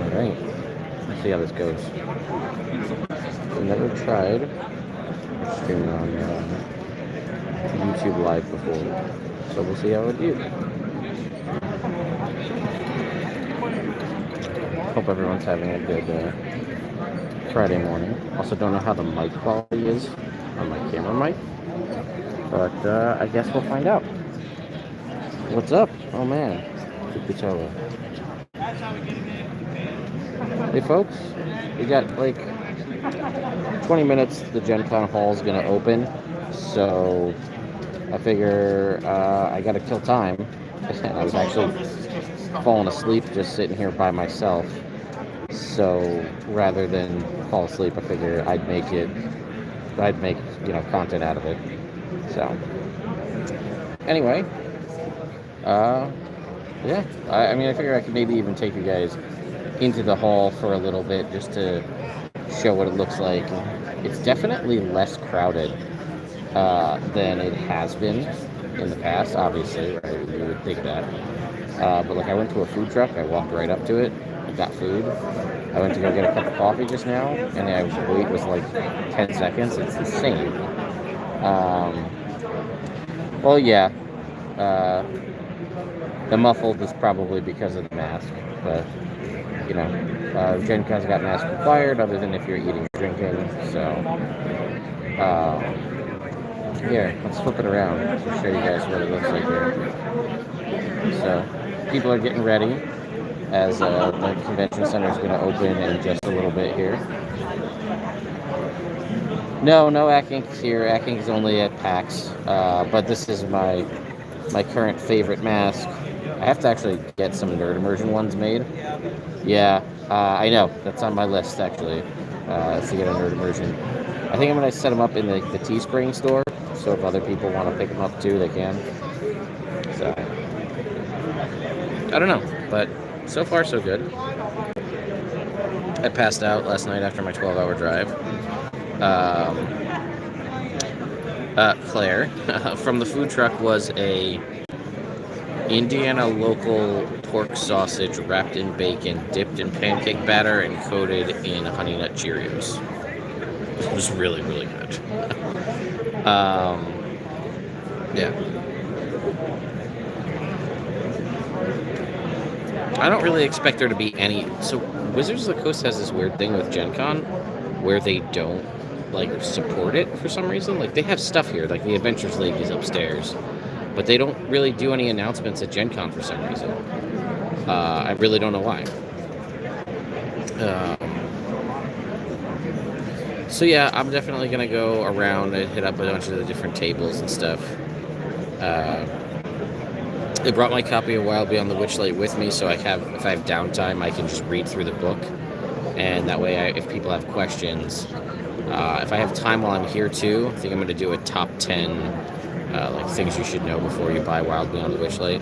Alright. Let's see how this goes. I've never tried streaming on YouTube Live before, so we'll see how it is. Hope everyone's having a good Friday morning. Also don't know how the mic quality is on my camera mic, but I guess we'll find out. What's up? Oh man, hey folks, we got like 20 minutes. The GenCon hall is gonna open, so I figure I gotta kill time. I was actually falling asleep just sitting here by myself. So rather than fall asleep, I figure I'd make content out of it. So anyway, yeah, I mean, I figure I could maybe even take you guys into the hall for a little bit just to show what it looks like. It's definitely less crowded than it has been in the past, obviously, right? You would think that. But like, I went to a food truck, I walked right up to it, I got food. I went to go get a cup of coffee just now, and the wait was like 10 seconds. It's insane. Well, yeah. The muffled is probably because of the mask, but, you know, GenCon's got mask required other than if you're eating or drinking, so, here, let's flip it around to show you guys what it looks like here. So, people are getting ready as the convention center is going to open in just a little bit here. No Ackink's here. Akkink is only at PAX, but this is my current favorite mask. I have to actually get some Nerd Immersion ones made. Yeah, I know. That's on my list, actually, to get a Nerd Immersion. I think I'm going to set them up in the Teespring store, so if other people want to pick them up too, they can. So, I don't know, but so far so good. I passed out last night after my 12-hour drive. Claire from the food truck was a Indiana local pork sausage wrapped in bacon, dipped in pancake batter, and coated in Honey Nut Cheerios. It was really, really good. Yeah. I don't really expect there to be any... So, Wizards of the Coast has this weird thing with GenCon where they don't, like, support it for some reason. Like, they have stuff here, like the Adventures League is upstairs, but they don't really do any announcements at GenCon for some reason. I really don't know why. So yeah, I'm definitely going to go around and hit up a bunch of the different tables and stuff. I brought my copy of Wild Beyond the Witchlight with me, so if I have downtime, I can just read through the book. And that way, if people have questions, if I have time while I'm here too, I think I'm going to do a top 10 like things you should know before you buy Wild Beyond the Witchlight.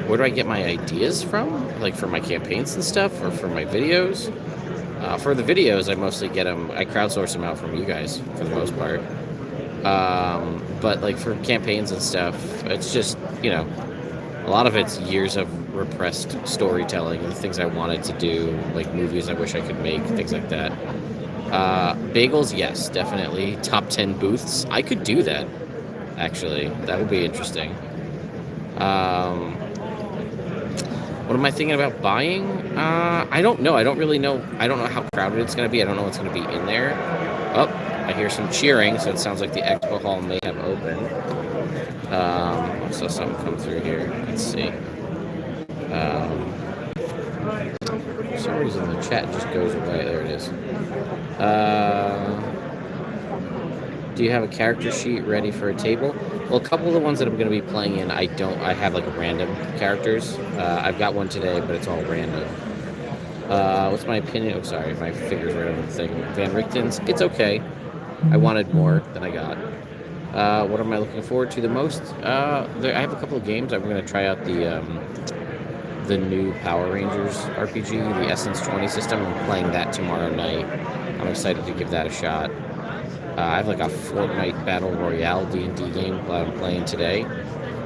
Where do I get my ideas from? Like for my campaigns and stuff, or for my videos? For the videos, I mostly get them. I crowdsource them out from you guys for the most part. But like for campaigns and stuff, it's just, you know, a lot of it's years of repressed storytelling and things I wanted to do, like movies I wish I could make, things like that. Bagels, yes, definitely. Top 10 booths. I could do that, actually. That would be interesting. What am I thinking about buying? I don't know. I don't really know. I don't know how crowded it's going to be. I don't know what's going to be in there. Oh, I hear some cheering, so it sounds like the expo hall may have opened. I saw something come through here. Let's see. For some reason, the chat just goes away. There it is. Do you have a character sheet ready for a table? Well, a couple of the ones that I'm going to be playing in, I have like random characters. I've got one today, but it's all random. What's my opinion? Oh, sorry, my finger's right over the thing. Van Richten's, it's okay. I wanted more than I got. What am I looking forward to the most? I have a couple of games. I'm going to try out the new Power Rangers RPG, the Essence 20 system. I'm playing that tomorrow night. I'm excited to give that a shot. I have like a Fortnite Battle Royale D&D game that I'm playing today.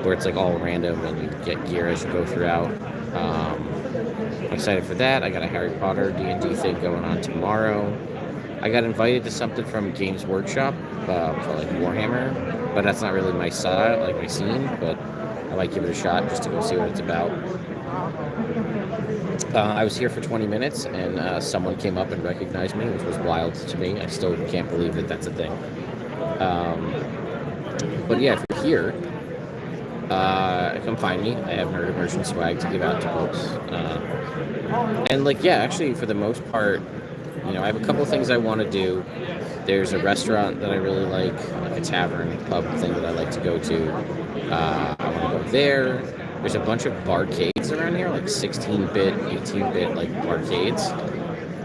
where it's like all random and you get gear as you go throughout. I'm excited for that. I got a Harry Potter D&D thing going on tomorrow. I got invited to something from Games Workshop for like Warhammer, but that's not really my style, like my scene, but I might give it a shot just to go see what it's about. I was here for 20 minutes and someone came up and recognized me, which was wild to me. I still can't believe that that's a thing. But yeah, if you're here, come find me. I have Nerd Immersion swag to give out to folks. And like, yeah, actually for the most part, you know, I have a couple things I want to do. There's a restaurant that I really like a tavern, pub thing that I like to go to. I want to go there. There's a bunch of barcades around here, like 16-bit, 18-bit, like barcades.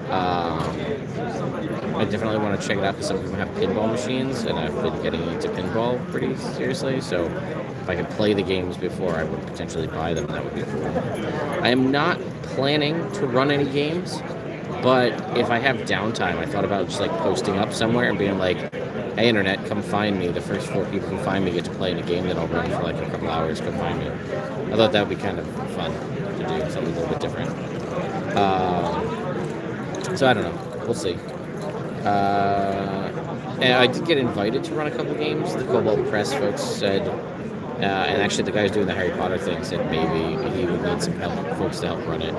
I definitely want to check it out because some of them have pinball machines, and I've been getting into pinball pretty seriously. So if I could play the games before, I would potentially buy them. That would be cool. I am not planning to run any games. But if I have downtime, I thought about just like posting up somewhere and being like, hey, internet, come find me. The first 4 people who find me get to play in a game that I'll run for like a couple hours. Come find me. I thought that would be kind of fun to do, something a little bit different. So I don't know. We'll see. And I did get invited to run a couple games. The Cobalt Press folks said, and actually the guys doing the Harry Potter thing said maybe he would need some help, folks to help run it.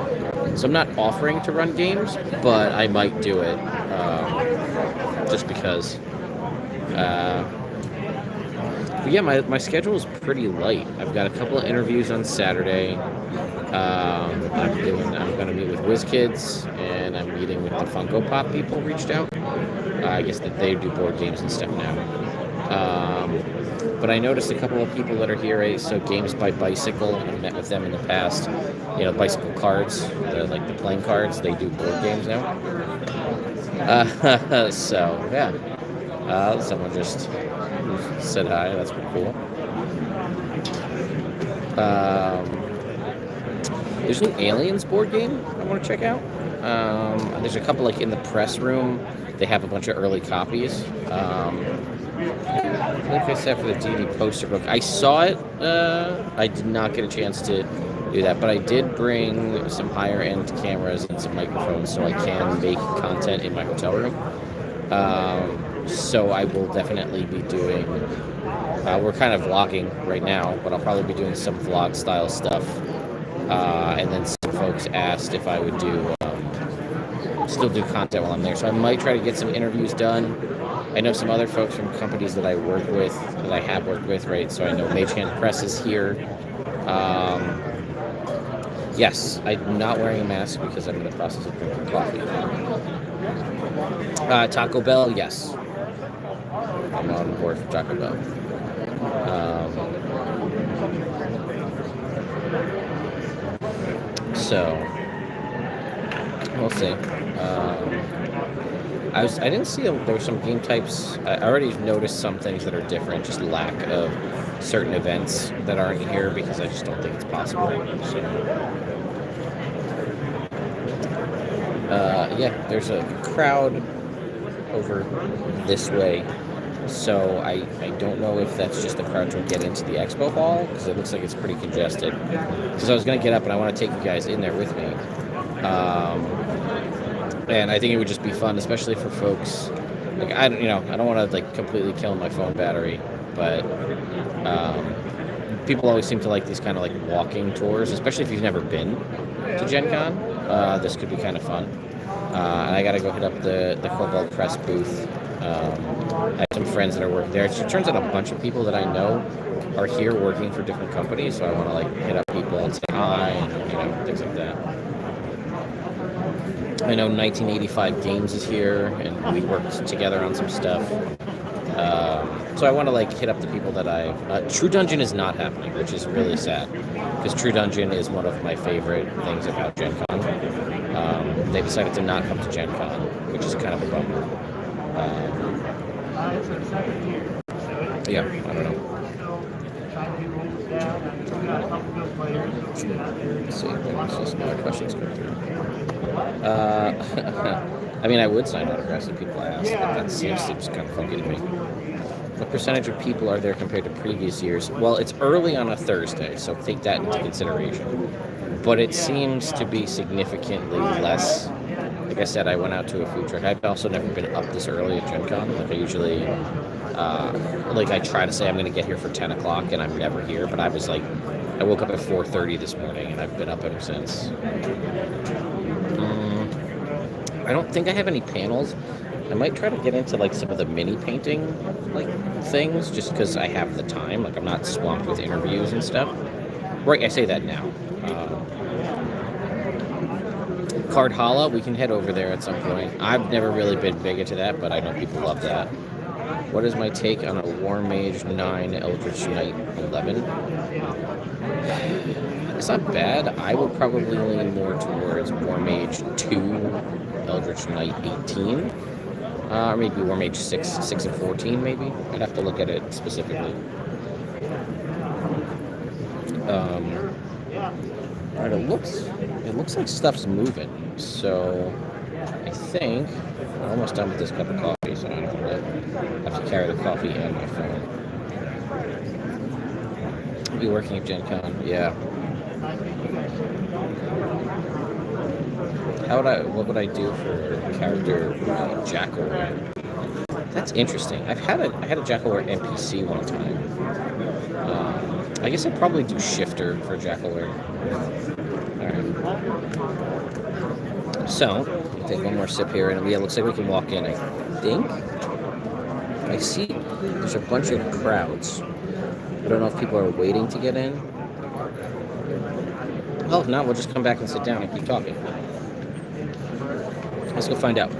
So I'm not offering to run games, but I might do it just because. But yeah, my schedule is pretty light. I've got a couple of interviews on Saturday. I'm going to meet with WizKids, and I'm meeting with the Funko Pop people reached out. I guess that they do board games and stuff now. But I noticed a couple of people that are here, so Games by Bicycle, I've met with them in the past. You know, bicycle cards, like the playing cards, they do board games now. So, yeah. Someone just said hi, that's pretty cool. There's an Aliens board game I want to check out. There's a couple like in the press room. They have a bunch of early copies. Like I said, for the D&D poster book, I saw it. I did not get a chance to do that, but I did bring some higher end cameras and some microphones so I can make content in my hotel room. So I will definitely be doing. We're kind of vlogging right now, but I'll probably be doing some vlog style stuff. And then some folks asked if I would still do content while I'm there, so I might try to get some interviews done. I know some other folks from companies that I work with, that I have worked with, right? So I know Mage Hand Press is here. Yes, I'm not wearing a mask because I'm in the process of drinking coffee. Taco Bell, yes. I'm on board for Taco Bell. So, we'll see. I didn't see there were some game types. I already noticed some things that are different, just lack of certain events that aren't here because I just don't think it's possible. So, yeah, there's a crowd over this way. So I don't know if that's just the crowd to get into the expo hall because it looks like it's pretty congested. Because I was going to get up and I want to take you guys in there with me. And I think it would just be fun, especially for folks. Like I don't want to like completely kill my phone battery, but people always seem to like these kind of like walking tours, especially if you've never been to GenCon. This could be kind of fun. And I got to go hit up the Cobalt Press booth. I have some friends that are working there. It turns out a bunch of people that I know are here working for different companies, so I want to like hit up people and say hi and things like that. I know 1985 Games is here, and we worked together on some stuff. So I want to like hit up the people that True Dungeon is not happening, which is really sad, because True Dungeon is one of my favorite things about GenCon. They decided to not come to GenCon, which is kind of a bummer. Yeah, I don't know. Let's see, there's just more questions going through. I mean, I would sign autographs if people ask, but that seems kind of funky to me. What percentage of people are there compared to previous years? Well, it's early on a Thursday, so take that into consideration. But it seems to be significantly less. Like I said, I went out to a food truck. I've also never been up this early at GenCon. Like I usually, like I try to say I'm going to get here for 10 o'clock, and I'm never here. But I was like, I woke up at 4:30 this morning, and I've been up ever since. I don't think I have any panels. I might try to get into like some of the mini painting like things just because I have the time. Like I'm not swamped with interviews and stuff. Right, I say that now. Card Hala, we can head over there at some point. I've never really been big into that, but I know people love that. What is my take on a War Mage 9 Eldritch Knight 11? It's not bad. I would probably lean more towards War Mage 2 Eldritch Knight 18. Or maybe War Mage 6 and 14, maybe. I'd have to look at it specifically. Alright, it looks like stuff's moving. So I think I'm almost done with this cup of coffee, so I don't have to carry the coffee and my phone. I'll be working at GenCon, yeah. What would I do for character Jackalware? That's interesting. I had a Jackalware NPC one time. I guess I'd probably do Shifter for Jackalware. Alright. So, I'll take one more sip here, and it looks like we can walk in. I think I see there's a bunch of crowds. I don't know if people are waiting to get in. Well, if not, we'll just come back and sit down and keep talking. Let's go find out.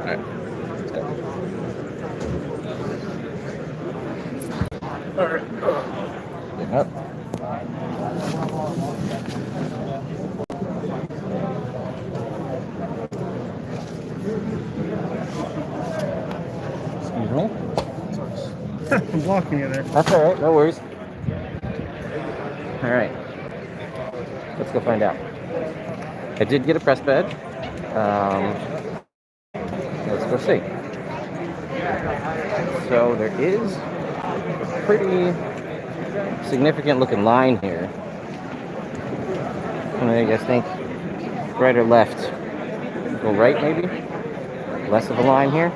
Alright. Alright. Yep. Excuse me? I'm blocking you there. That's alright, no worries. Alright. Let's go find out. I did get a press badge. Let's go see. So there is a pretty significant looking line here. What do you guys think? Right or left? Go right maybe? Less of a line here?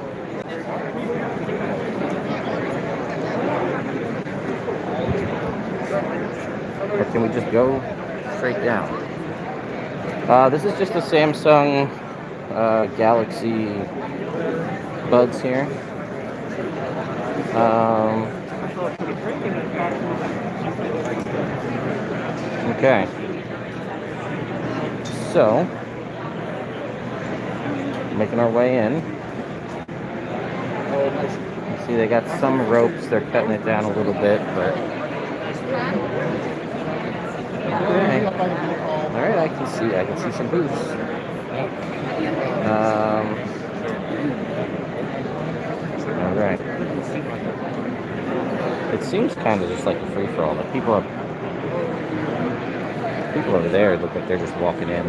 Or can we just go straight down? This is just a Samsung Galaxy Buds here. Okay. So, making our way in. See, they got some ropes. They're cutting it down a little bit, but okay. All right, I can see some booths. All right. It seems kind of just like a free-for-all. The people over there look like they're just walking in.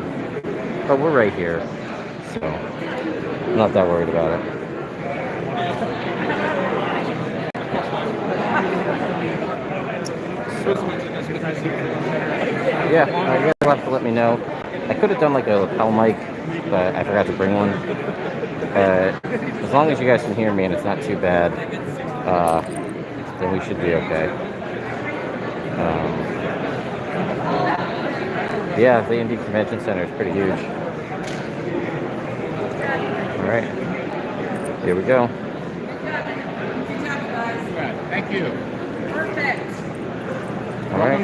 But we're right here, so I'm not that worried about it. Yeah, you guys will have to let me know. I could have done like a lapel mic, but I forgot to bring one. As long as you guys can hear me and it's not too bad, then we should be okay. Yeah, the Indie Convention Center is pretty huge. Alright, here we go. Thank you. Perfect. Alright,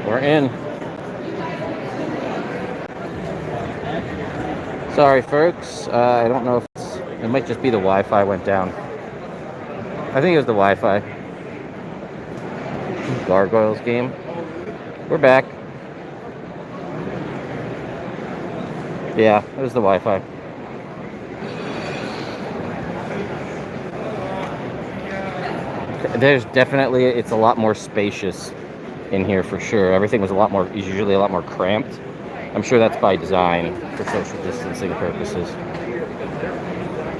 we're in. Sorry folks, I don't know if it might just be the Wi-Fi went down. I think it was the Wi-Fi. Gargoyles game. We're back. Yeah, it was the Wi-Fi. There's definitely, it's a lot more spacious in here for sure. Everything was usually a lot more cramped. I'm sure that's by design for social distancing purposes.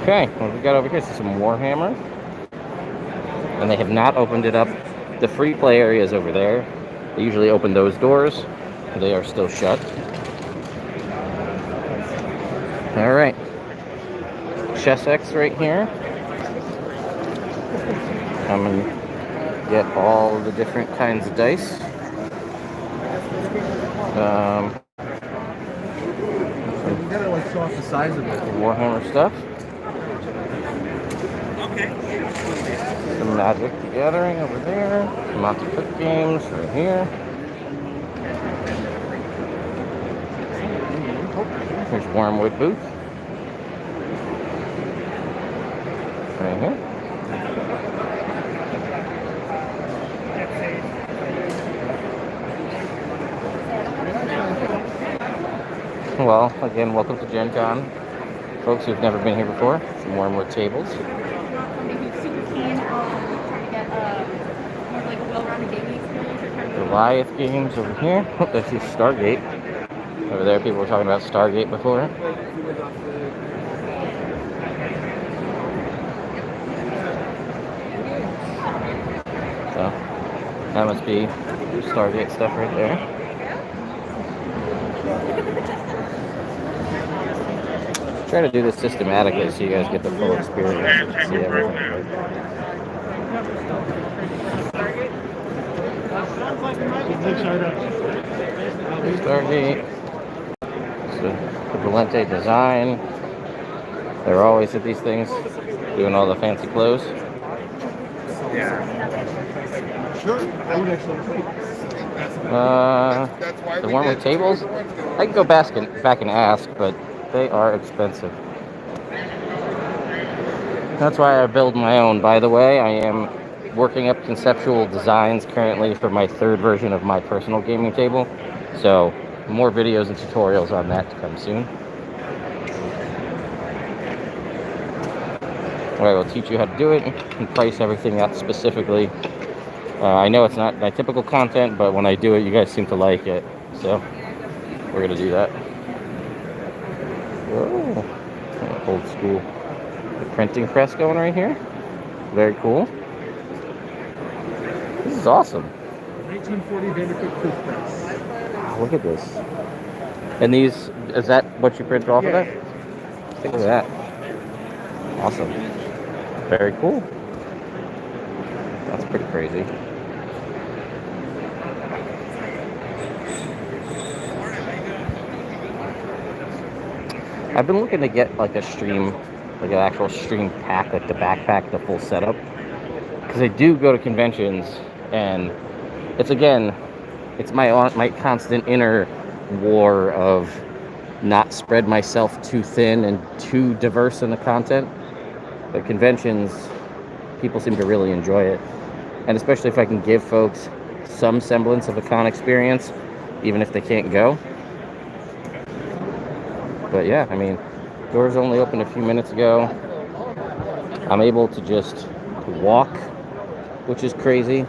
Okay, what we got over here? Some Warhammer. and they have not opened it up. The free play area is over there. They usually open those doors. They are still shut. All right. Chess X right here. Come and get all the different kinds of dice. You gotta like show off the size of it. Warhammer stuff. Some Magic the Gathering over there. Some Monty Cook games right here. Here's Wormwood Booth. Right here. Well, again, welcome to GenCon. Folks who've never been here before, some Wormwood tables. Goliath games over here. Oh, there's your Stargate. Over there, people were talking about Stargate before. So, that must be Stargate stuff right there. Try to do this systematically so you guys get the full experience and see everything. Stargate. So the Valente design. They're always at these things, doing all the fancy clothes. Yeah. Sure. I would actually. The Wormwood tables. I can go back and ask, but they are expensive. That's why I build my own. By the way, I am working up conceptual designs currently for my third version of my personal gaming table. So more videos and tutorials on that to come soon. Alright, we'll teach you how to do it and price everything out specifically. I know it's not my typical content, but when I do it, you guys seem to like it. So we're going to do that. Oh, old school. The printing press going right here. Very cool. This is awesome. 1940 Vanderbilt toothpress. Wow, look at this. And these, is that what you print off of that? Look at that. Awesome. Very cool. That's pretty crazy. I've been looking to get like a stream, like an actual stream pack, like the backpack, the full setup. Because I do go to conventions, and it's my constant inner war of not spread myself too thin and too diverse in the content. But conventions, people seem to really enjoy it. And especially if I can give folks some semblance of a con experience, even if they can't go. But yeah, I mean, doors only opened a few minutes ago. I'm able to just walk, which is crazy.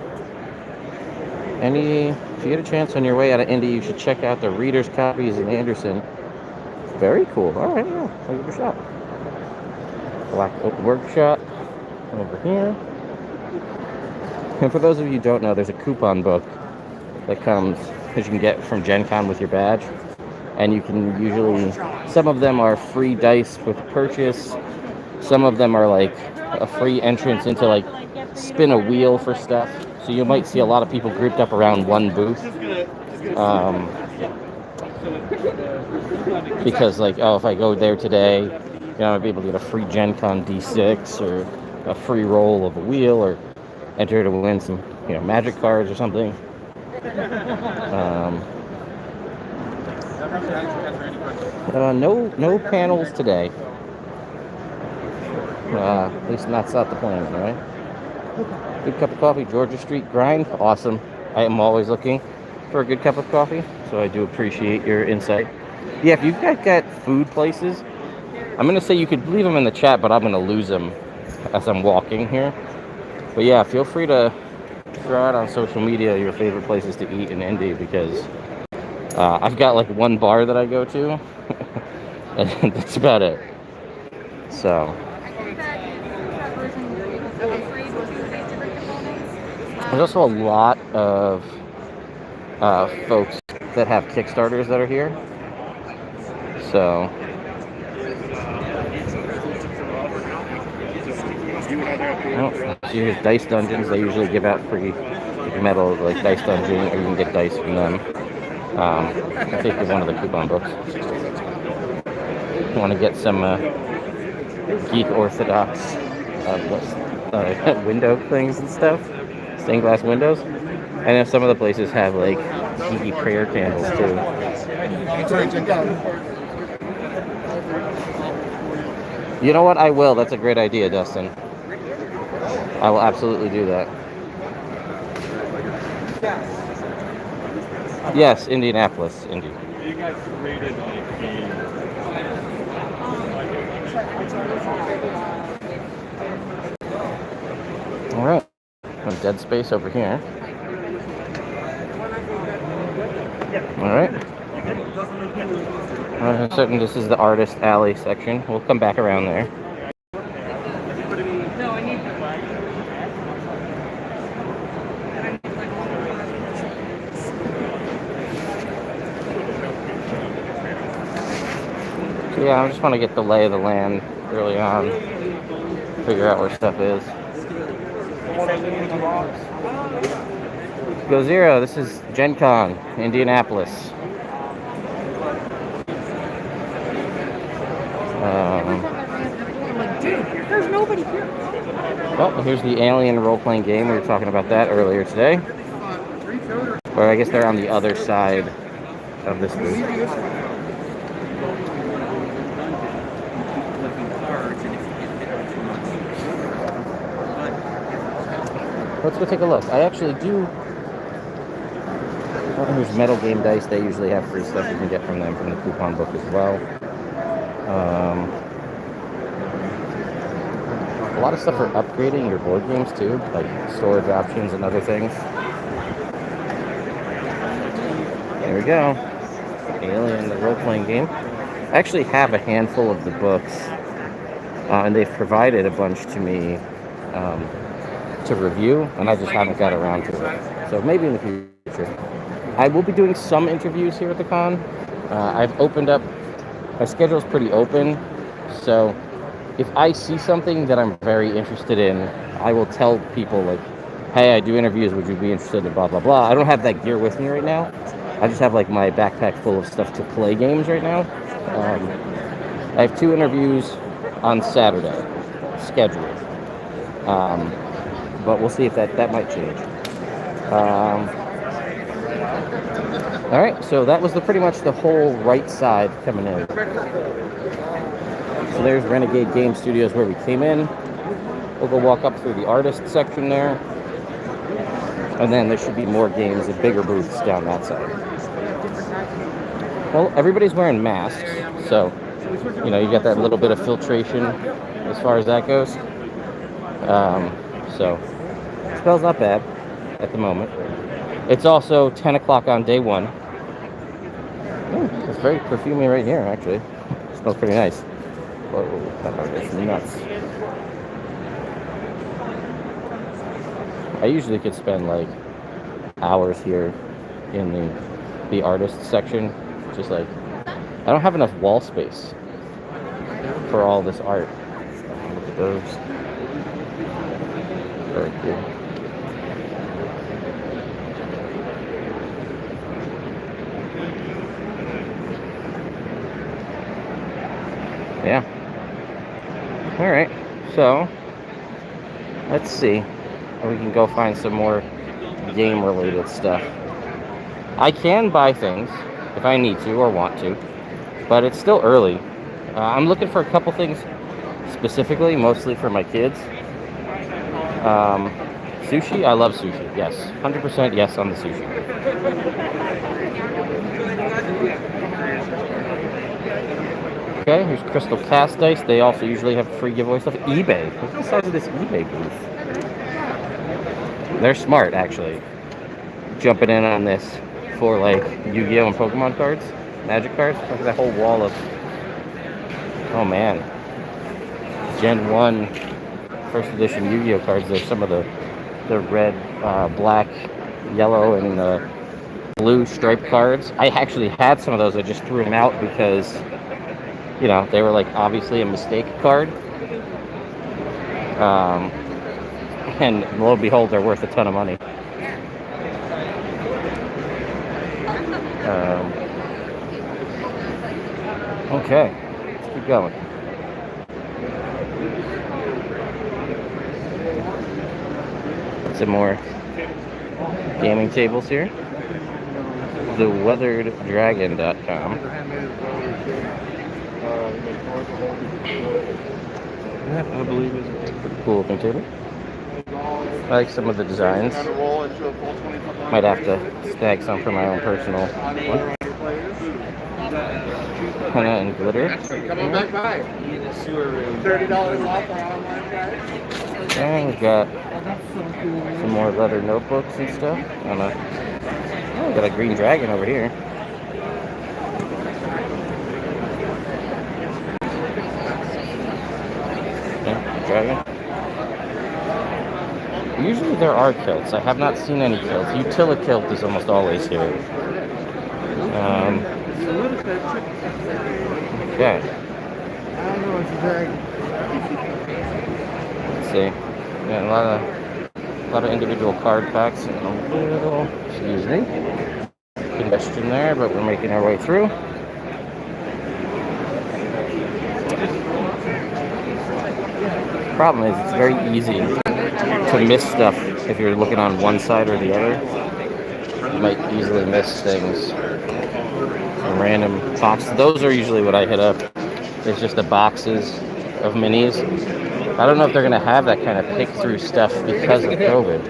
If you get a chance on your way out of Indy, you should check out the Reader's Copies in Anderson. Very cool. All right, yeah, I'll give it a shot. Black Oak Workshop over here. And for those of you who don't know, there's a coupon book that comes that you can get from GenCon with your badge. And you can usually, some of them are free dice with purchase. Some of them are like a free entrance into like spin a wheel for stuff. So you might see a lot of people grouped up around one booth. Because like, oh, if I go there today, you know, I'll be able to get a free GenCon D6 or a free roll of a wheel or enter to win some, you know, magic cards or something. No panels today. At least that's not the plan, right? Good cup of coffee, Georgia Street Grind. Awesome. I am always looking for a good cup of coffee, so I do appreciate your insight. Yeah, if you've got food places, I'm going to say you could leave them in the chat, but I'm going to lose them as I'm walking here. But yeah, feel free to throw out on social media your favorite places to eat in Indy, because I've got like one bar that I go to, and that's about it. So. There's also a lot of folks that have Kickstarters that are here. So, oh, here's Dice Dungeons. They usually give out free metal, like Dice Dungeon, or you can get dice from them. I think it's one of the coupon books. You want to get some Geek Orthodox window things and stuff, stained glass windows. I know some of the places have like geeky prayer candles too. You know what? I will. That's a great idea, Dustin. I will absolutely do that. Yes, Indianapolis, Indy. You guys rated like game. All right. Some dead space over here. All right. I'm certain this is the artist alley section. We'll come back around there. So yeah, I just want to get the lay of the land early on. Figure out where stuff is. Go Zero, this is GenCon, Indianapolis. There's nobody here. Well, here's the Alien role-playing game. We were talking about that earlier today. Or I guess they're on the other side of this booth. Let's go take a look. I actually do. Oh, here's Metal Game Dice. They usually have free stuff you can get from them from the coupon book as well. A lot of stuff for upgrading your board games too, like storage options and other things. There we go. Alien, the role-playing game. I actually have a handful of the books, and they've provided a bunch to me to review, and I just haven't got around to it. So maybe in the future. I will be doing some interviews here at the con. I've opened up, my schedule's pretty open, so if I see something that I'm very interested in, I will tell people like, hey, I do interviews, would you be interested in blah, blah, blah. I don't have that gear with me right now. I just have like my backpack full of stuff to play games right now. I have 2 interviews on Saturday scheduled. But we'll see if that might change. All right, so that was pretty much the whole right side coming in. So there's Renegade Game Studios where we came in. We'll go walk up through the artist section there. And then there should be more games and bigger booths down that side. Well, everybody's wearing masks, so, you know, you got that little bit of filtration as far as that goes. So, it smells not bad at the moment. It's also 10 o'clock on day 1. It's very perfumey right here, actually. It smells pretty nice. Whoa, that is nuts. I usually could spend like hours here in the artist section. Just like, I don't have enough wall space for all this art. Look at those. Very cool. Yeah. All right. So, let's see. We can go find some more game-related stuff. I can buy things if I need to or want to, but it's still early. I'm looking for a couple things specifically, mostly for my kids. Sushi, I love sushi. Yes, 100% yes on the sushi. Okay, here's Crystal Cast Dice. They also usually have free giveaway stuff. eBay. Look at the size of this eBay booth. They're smart, actually. Jumping in on this for like Yu-Gi-Oh! And Pokemon cards, Magic cards. Look at that whole wall of. Oh man. Gen 1 first edition Yu-Gi-Oh! Cards. There's some of the the red, black, yellow, and blue striped cards. I actually had some of those. I just threw them out because, you know, they were like obviously a mistake card. And lo and behold, they're worth a ton of money. Okay, let's keep going. Some more gaming tables here. TheWeatheredDragon.com. That, I believe, is a pretty cool looking table. I like some of the designs. Might have to snag some for my own personal one. Henna and glitter. Come on back by. $30 off our online guys. And we've got some more leather notebooks and stuff. Oh, we got a green dragon over here. Yeah, dragon. Usually there are kilts. I have not seen any kilts. Utilikilt is almost always here. Okay. I don't know, it's a dragon. Let's see. Yeah, a lot of individual card packs and a little, excuse me, congestion there, but we're making our way through. Problem is, it's very easy to miss stuff if you're looking on one side or the other. You might easily miss things. Some random boxes. Those are usually what I hit up. There's just the boxes of minis. I don't know if they're going to have that kind of pick through stuff because of COVID.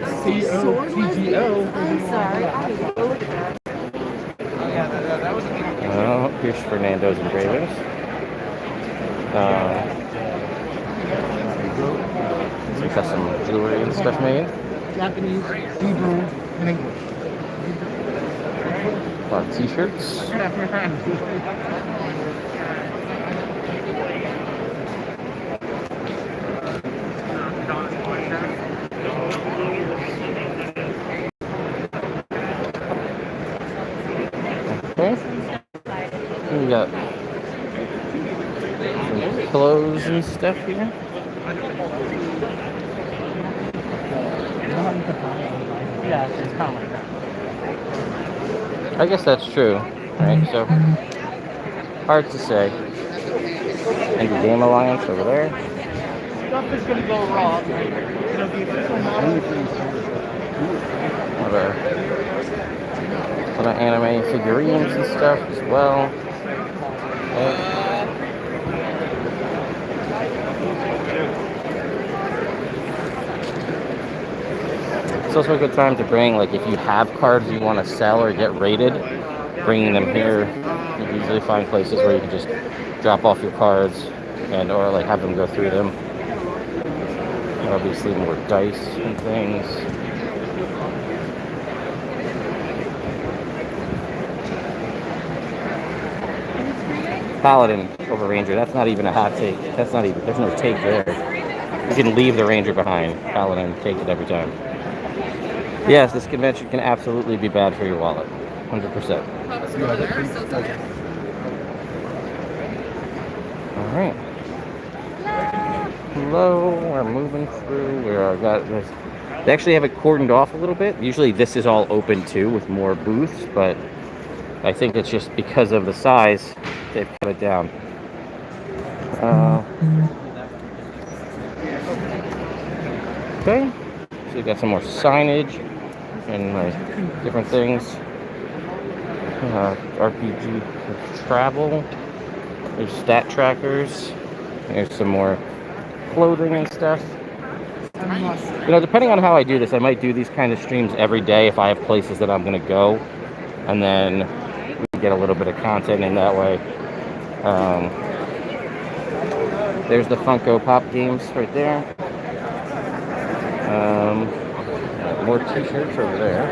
I'm sorry. Oh, here's Fernando's engravings. We've got some jewelry and stuff made. Japanese, Hebrew, and English. A lot of t-shirts. Okay. We got some clothes and stuff here. Yeah, it's kind of like that. I guess that's true, right? So, hard to say. And the Game Alliance over there. Stuff is going to go wrong. A lot of anime figurines and stuff as well. It's also a good time to bring, like, if you have cards you want to sell or get rated, bringing them here. You can usually find places where you can just drop off your cards and or like have them go through them. Obviously more dice and things. Paladin over Ranger. That's not even a hot take. That's not even. There's no take there. You can leave the Ranger behind. Paladin takes it every time. Yes, this convention can absolutely be bad for your wallet. 100%. All right. Hello. We're moving through. They actually have it cordoned off a little bit. Usually this is all open too with more booths, but I think it's just because of the size they've cut it down. Okay. So you got some more signage and different things. RPG travel. There's stat trackers. There's some more clothing and stuff. You know, depending on how I do this, I might do these kind of streams every day if I have places that I'm going to go, and then we can get a little bit of content in that way. There's the Funko Pop games right there. More t-shirts over there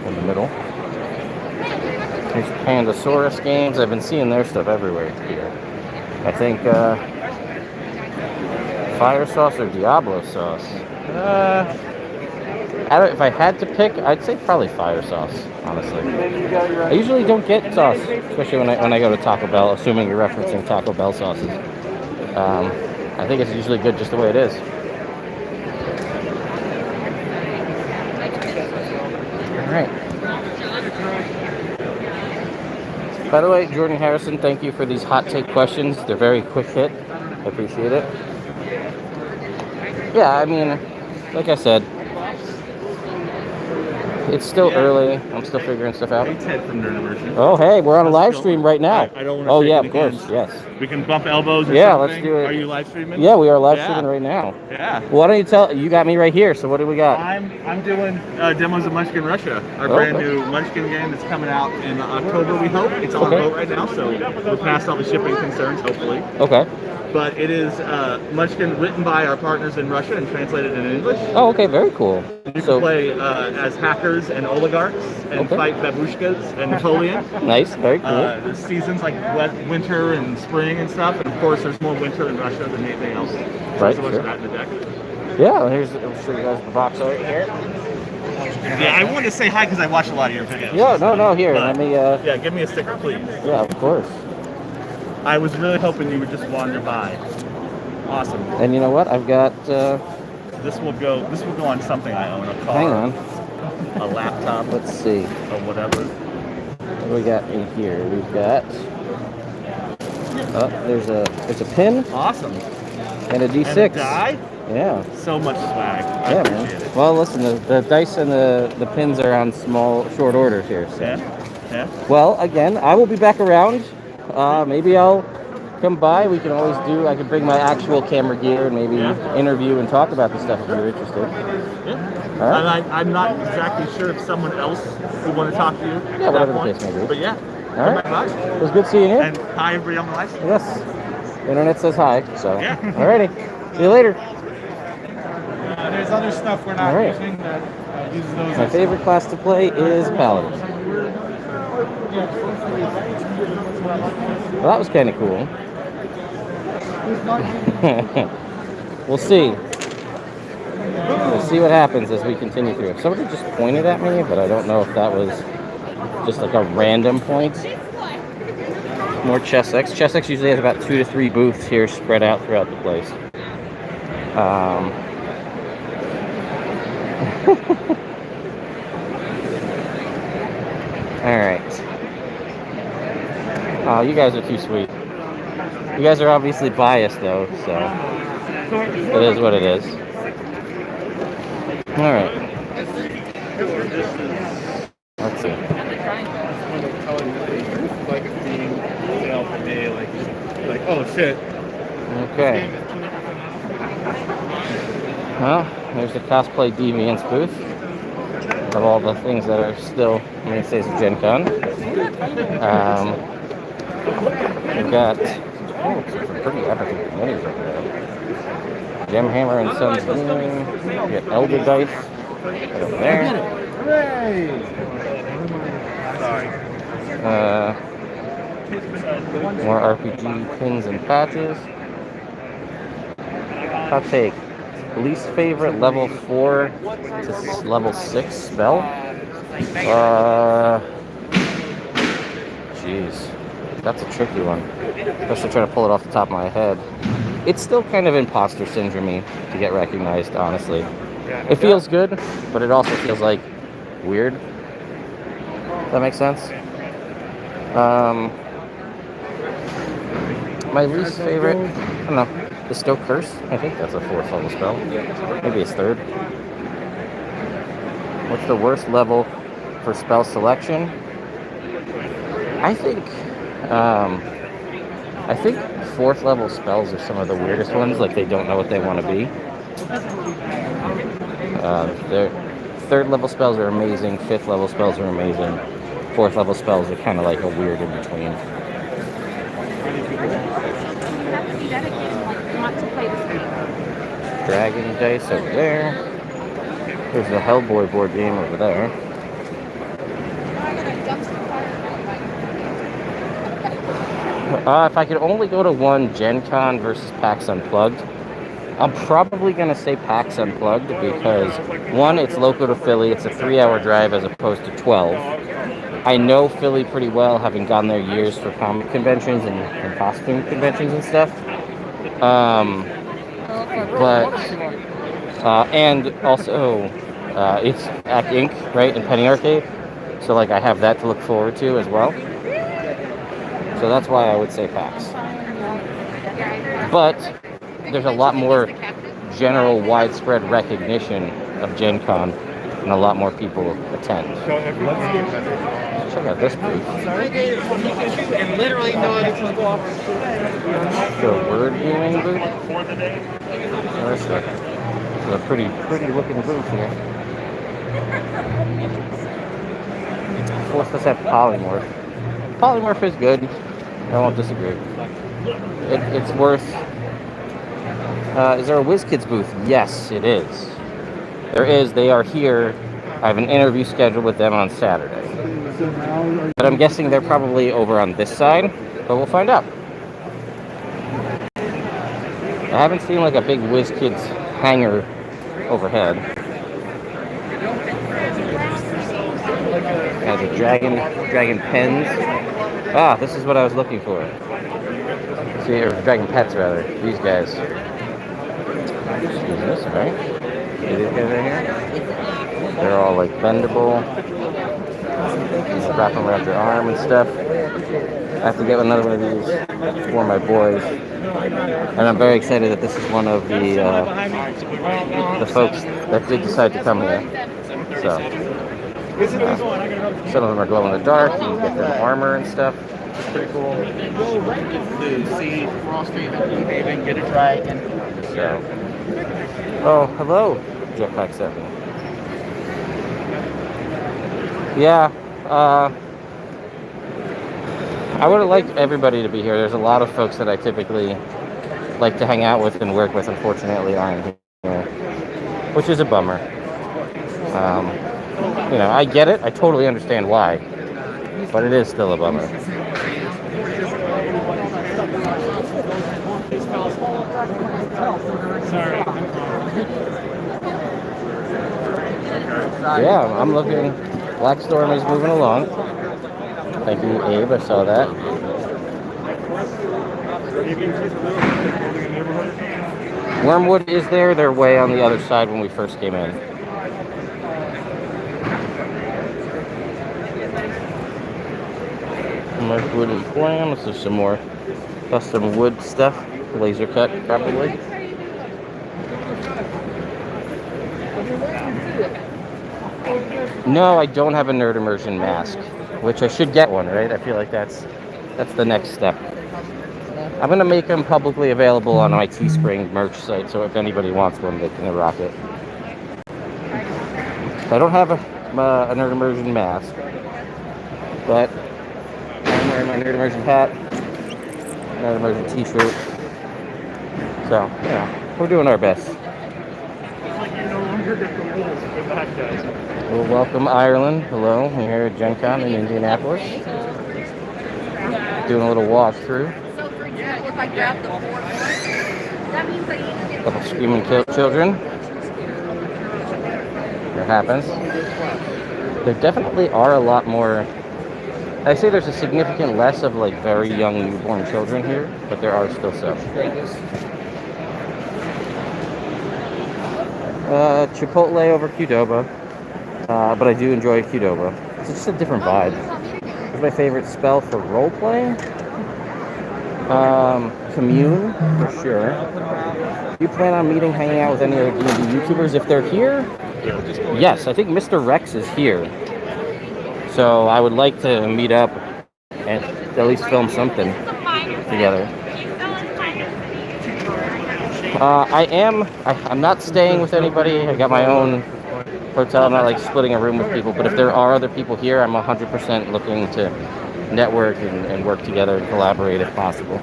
in the middle. There's Pandasaurus games. I've been seeing their stuff everywhere here. I think Fire Sauce or Diablo Sauce. If I had to pick, I'd say probably fire sauce, honestly. I usually don't get sauce, especially when I go to Taco Bell, assuming you're referencing Taco Bell sauces. I think it's usually good just the way it is. All right. By the way, Jordan Harrison, thank you for these hot take questions. They're very quick hit. I appreciate it. Yeah, I mean, like I said, it's still early. I'm still figuring stuff out. Hey, Ted from Nerd Immersion. Oh, hey, we're on a How's it live going? stream right now. I don't want to Oh, shake yeah, any of course. hands. Yes. We can bump elbows or Yeah, something. let's do it. Are you live streaming? Yeah, we are live streaming right now. Yeah. Why don't you tell? You got me right here. So what do we got? I'm doing demos of Munchkin Russia, our Oh, brand okay. new Munchkin game that's coming out in October, we hope. It's on Okay. boat right now, so we're past all the shipping concerns, hopefully. Okay. But it is Munchkin written by our partners in Russia and translated in English. Oh, okay. Very cool. You So can play as hackers and oligarchs and Okay. fight babushkas and Napoleon. nice. Very cool. The seasons like winter and spring and stuff, and of course there's more winter in Russia than anything else. So Right, there's a bunch sure. of that in the deck. Yeah. I'll show you guys the box over here. Yeah, I wanted to say hi because I watch a lot of your videos. Yeah. No. Here. But, Let me. yeah, give me a sticker, please. Yeah. Of course. I was really hoping you would just wander by. Awesome. And you know what? I've got. This will go on something I own, a car, Hang on. a laptop, Let's see. or whatever. What do we got in here? We've got. Oh, there's a pin Awesome. and a D6. And a die? Yeah. So much swag. I Yeah, appreciate man. it. Well, listen, the dice and the pins are on short order here. So. Yeah? Yeah? Well, again, I will be back around. Maybe I'll come by. We can always I can bring my actual camera gear and maybe interview and talk about the stuff if you're interested. Yeah. All right. And I'm not exactly sure if someone else would want to talk to you. Yeah, at whatever that the point. case may be. But yeah. All right. Come back by. It was good seeing you. And hi, everybody on the live stream. Yes. The internet says hi. So. Yeah. Alrighty. See you later. There's other stuff we're not All right. using that uses those. My favorite class to play is Paladin. Well, that was kind of cool. We'll see. We'll see what happens as we continue through. Somebody just pointed at me, but I don't know if that was just like a random point. More ChessX. ChessX usually has about 2 to 3 booths here spread out throughout the place. Alright. Oh, you guys are too sweet. You guys are obviously biased though, so it is what it is. Alright. Let's see. Like, oh shit. Okay. Well, there's the Cosplay Deviants booth of all the things that are still mainstays of GenCon. We've got some pretty epic minis over there. Gemhammer and Sons Gaming. We got Elder Dice right over there. More RPG pins and patches. Hot take. Least favorite level 4 to level 6 spell? Jeez. That's a tricky one. Especially trying to pull it off the top of my head. It's still kind of imposter syndrome to get recognized, honestly. It feels good, but it also feels like weird. Does that make sense? My least favorite, I don't know, Bestow Curse. I think that's a 4th level spell. Maybe it's 3rd. What's the worst level for spell selection? I think 4th level spells are some of the weirdest ones. Like they don't know what they want to be. Their 3rd level spells are amazing. 5th level spells are amazing. 4th level spells are kind of like a weird in between. Dragon dice over there. There's the Hellboy board game over there. If I could only go to one GenCon versus PAX Unplugged, I'm probably going to say PAX Unplugged because, one, it's local to Philly. It's a 3-hour drive as opposed to 12. I know Philly pretty well, having gone there years for comic conventions and costume conventions and stuff. And also, it's Act Inc., right, in Penny Arcade. So, like, I have that to look forward to as well. So that's why I would say PAX. But there's a lot more general widespread recognition of GenCon and a lot more people attend. Check out this booth. And literally no other people. The word viewing booth. Oh, this is a pretty looking booth here. Of course, let's have polymorph. Polymorph is good. I won't disagree. It's worth. Is there a WizKids booth? Yes, it is. There is. They are here. I have an interview scheduled with them on Saturday. But I'm guessing they're probably over on this side, but we'll find out. I haven't seen like a big WizKids hanger overhead. Has a dragon pens. Ah, this is what I was looking for. See, or dragon pets rather. These guys. Excuse this, right? See these guys right here? They're all like bendable. Just wrap them around your arm and stuff. I have to get another one of these for my boys. And I'm very excited that this is one of the folks that did decide to come here. So, some of them are glow in the dark. You can get their armor and stuff. It's pretty cool. To see Frosty and even get a dragon. So, oh, hello, Jetpack 7. Yeah, I would have liked everybody to be here. There's a lot of folks that I typically like to hang out with and work with, unfortunately, aren't here, which is a bummer. You know, I get it. I totally understand why, but it is still a bummer. Yeah, I'm looking. Black Storm is moving along. Thank you, Abe. I saw that. Wormwood is there. They're way on the other side when we first came in. Wood and Grams. There's some more custom wood stuff. Laser cut, probably. No, I don't have a Nerd Immersion mask, which I should get one, right? I feel like that's the next step. I'm going to make them publicly available on my Teespring merch site, so if anybody wants one, they can rock it. I don't have a Nerd Immersion mask, but I'm wearing my Nerd Immersion hat, Nerd Immersion t-shirt. So, you know, we're doing our best. Well, welcome Ireland. Hello, we're here at GenCon in Indianapolis. Doing a little walkthrough. A couple screaming children. It happens. There definitely are a lot more. I say there's a significant less of like very young newborn children here, but there are still some. Chipotle over Qdoba, but I do enjoy Qdoba. It's just a different vibe. It's my favorite spell for role-playing. Commune, for sure. Do you plan on meeting, hanging out with any other D&D YouTubers if they're here? Yes, I think Mr. Rex is here. So I would like to meet up and at least film something together. I'm not staying with anybody. I got my own hotel. I'm not like splitting a room with people, but if there are other people here, I'm 100% looking to network and work together and collaborate if possible.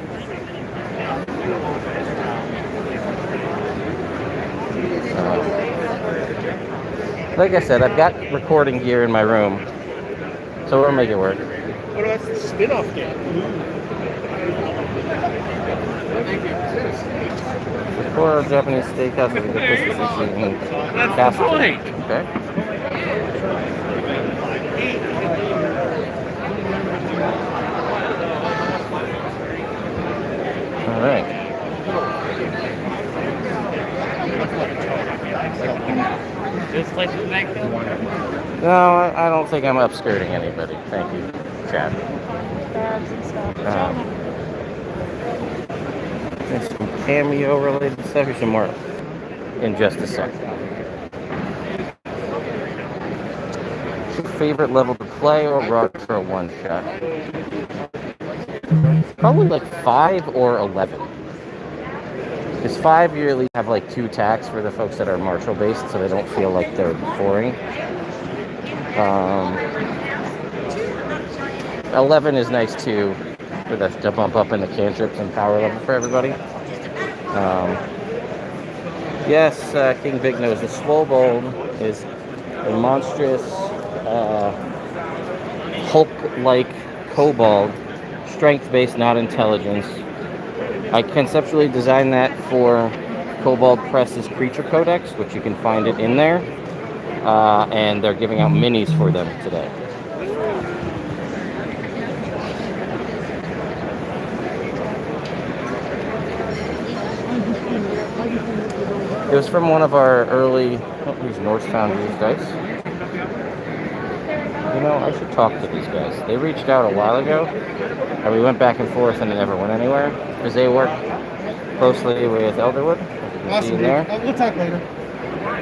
Like I said, I've got recording gear in my room, so we'll make it work. What about the spin-off game? Or a Japanese steakhouse with a good Christmas season. Castle. Okay. All right. Just like the next one. No, I don't think I'm upskirting anybody. Thank you, Chad. There's some cameo-related stuff. Here's some more in just a second. Favorite level to play or rock for a one-shot? Probably like 5 or 11. Because 5, you really have like 2 attacks for the folks that are martial based, so they don't feel like they're boring. 11 is nice too, for the to bump up in the cantrips and power level for everybody. Yes, King Big Nose, the Swobold is a monstrous Hulk-like kobold, strength-based, not intelligence. I conceptually designed that for Kobold Press's Creature Codex, which you can find it in there, and they're giving out minis for them today. It was from one of our early, these Norse Foundries dice. You know, I should talk to these guys. They reached out a while ago, and we went back and forth, and it never went anywhere, because they work closely with Elderwood. Awesome, dude. There. We'll talk later.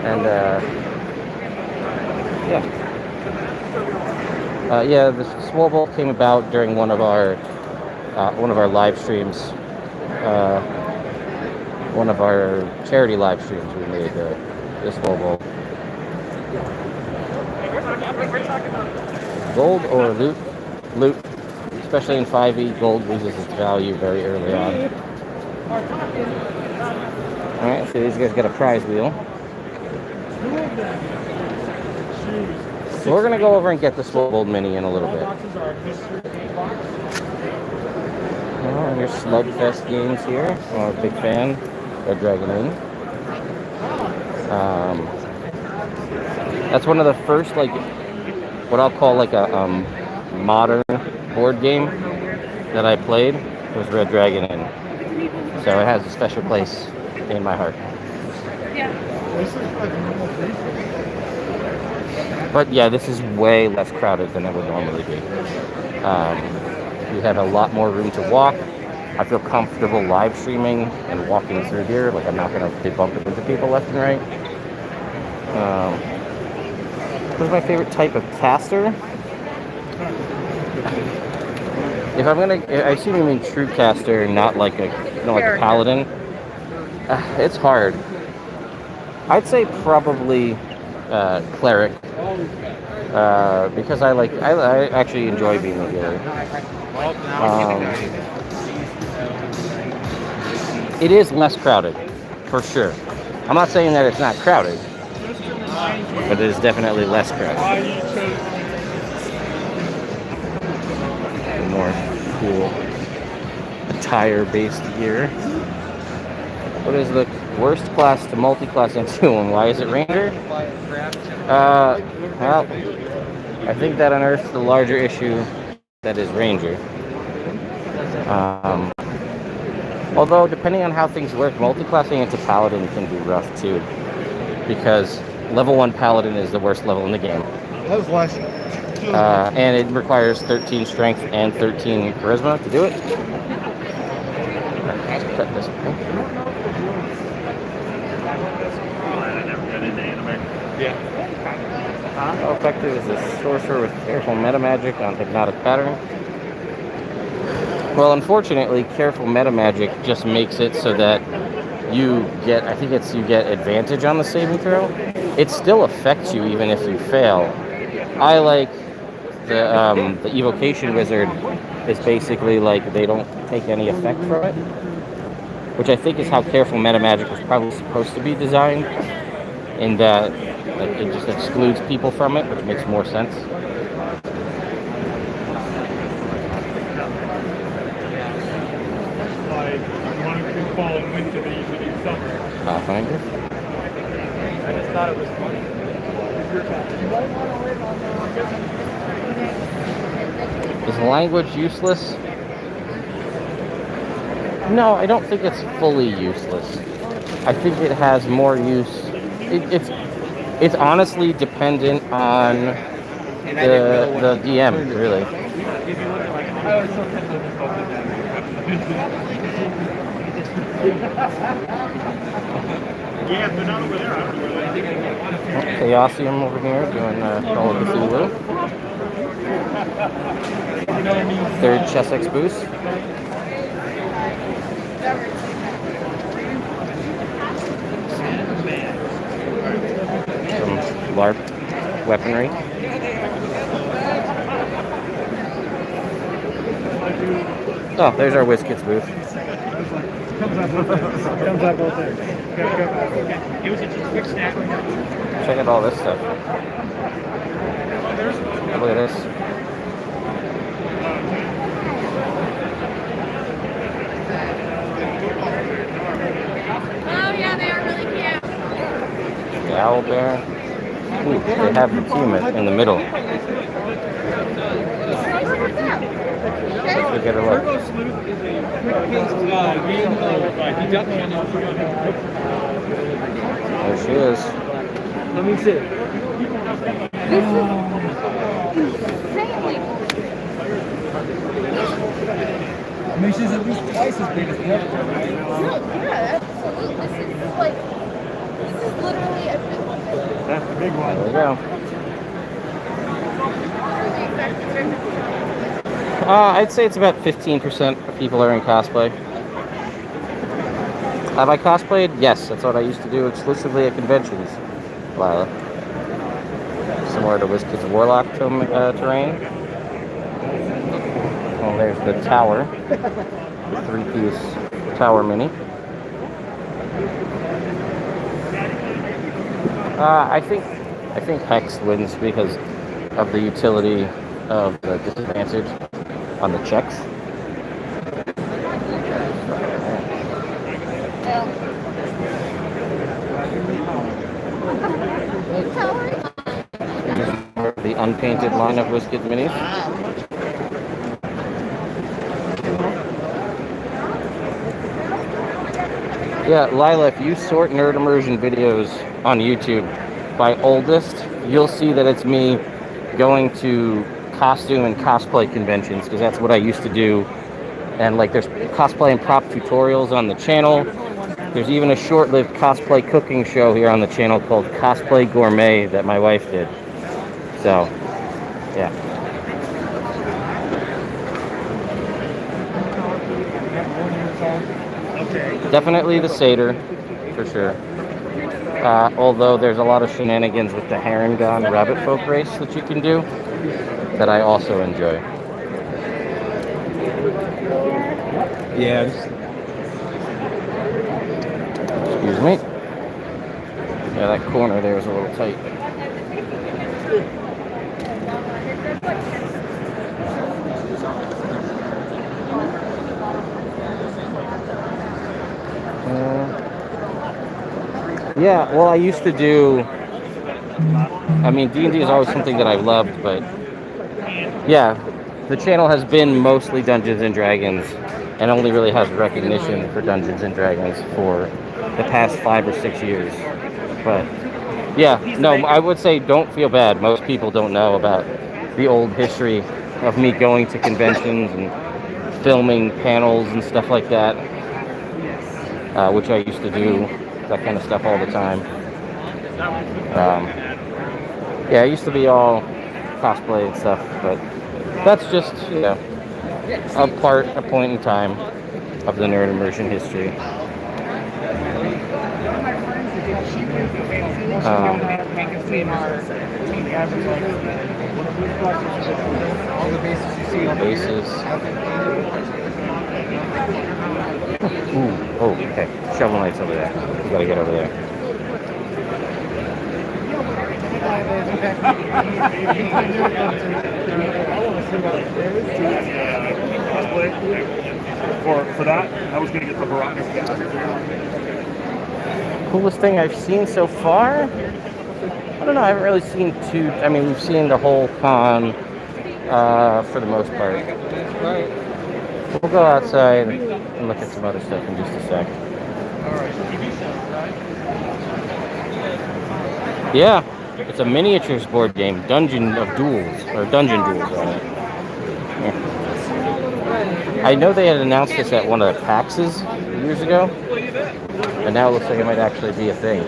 And, yeah, the Swobold came about during one of our live streams, one of our charity live streams. We made the Swobold. Gold or loot? Loot. Especially in 5e, gold loses its value very early on. Alright, so these guys got a prize wheel. So we're going to go over and get the Swobold Mini in a little bit. Oh, here's Slugfest games here. I'm a big fan. Red Dragon Inn. That's one of the first, like, what I'll call like a modern board game that I played was Red Dragon Inn. So it has a special place in my heart. But yeah, this is way less crowded than it would normally be. You have a lot more room to walk. I feel comfortable live streaming and walking through here. Like, I'm not going to be bumping into people left and right. What's my favorite type of caster? If I'm gonna, I assume you mean true caster, not like a, like a paladin. It's hard. I'd say probably cleric, because I actually enjoy being a healer. It is less crowded, for sure. I'm not saying that it's not crowded, but it is definitely less crowded. More cool attire-based gear. What is the worst class to multi-class into, and why is it Ranger? Well, I think that unearths the larger issue that is Ranger. Although, depending on how things work, multi-classing into Paladin can be rough too, because level 1 Paladin is the worst level in the game. That was last. And it requires 13 strength and 13 charisma to do it. Let's cut this way. How effective is this sorcerer with careful meta magic on hypnotic pattern? Well, unfortunately, careful meta magic just makes it so that you get, I think it's, you get advantage on the saving throw. It still affects you even if you fail. I like the evocation wizard is basically like they don't take any effect from it, which I think is how careful meta magic was probably supposed to be designed, in that like, it just excludes people from it, which makes more sense. like one or two fall and winter, they usually do summer. Pathfinder. I just thought it was funny. Is language useless? No, I don't think it's fully useless. I think it has more use. It's honestly dependent on the DM, really. I was so tempted to talk to them. Yeah, if they're not over there, I don't know where they're going. Chaosium over here doing Call of Cthulhu. Third Chessex booth. Some LARP weaponry. Oh, there's our WizKids booth. Comes up both there. It was a quick snack. Check out all this stuff. Look at this. Oh yeah, they are really cute. The owl bear. Ooh, they have the team in the middle. Let's go get a look. There she is. Let me see. I mean, she's at least twice as big as the other one, right? Yeah, absolutely. This is literally a That's the big one. There we go. I'd say it's about 15% of people are in cosplay. Have I cosplayed? Yes, that's what I used to do exclusively at conventions, Lila. Similar to WizKids Warlock terrain. Well, there's the tower. 3-piece tower mini. I think Hex wins because of the utility of the disadvantage on the checks. The unpainted line of WizKids minis. Yeah, Lila, if you sort Nerd Immersion videos on YouTube by oldest, you'll see that it's me going to costume and cosplay conventions, because that's what I used to do. And like, there's cosplay and prop tutorials on the channel. There's even a short-lived cosplay cooking show here on the channel called Cosplay Gourmet that my wife did. So, yeah. Definitely the satyr, for sure. Although there's a lot of shenanigans with the Harengon rabbit folk race that you can do that I also enjoy. Yeah. Excuse me. Yeah, that corner there is a little tight. Yeah, well, I used to do, I mean, D&D is always something that I've loved, but yeah, the channel has been mostly Dungeons and Dragons and only really has recognition for Dungeons and Dragons for the past 5 or 6 years. But yeah, no, I would say don't feel bad. Most people don't know about the old history of me going to conventions and filming panels and stuff like that, which I used to do. That kind of stuff all the time. Yeah, it used to be all cosplay and stuff, but that's just, you know, a point in time of the Nerd Immersion history. All the bases you see. Bases. Ooh, oh, okay. Shovel Knight's over there. We gotta get over there. For that, I was gonna get the variety. Coolest thing I've seen so far? I don't know. I haven't really seen too. I mean, we've seen the whole con for the most part. We'll go outside and look at some other stuff in just a sec. Yeah, it's a miniatures board game, Dungeon of Duels, or Dungeon Duels on it. Yeah. I know they had announced this at one of the PAXs years ago, and now it looks like it might actually be a thing.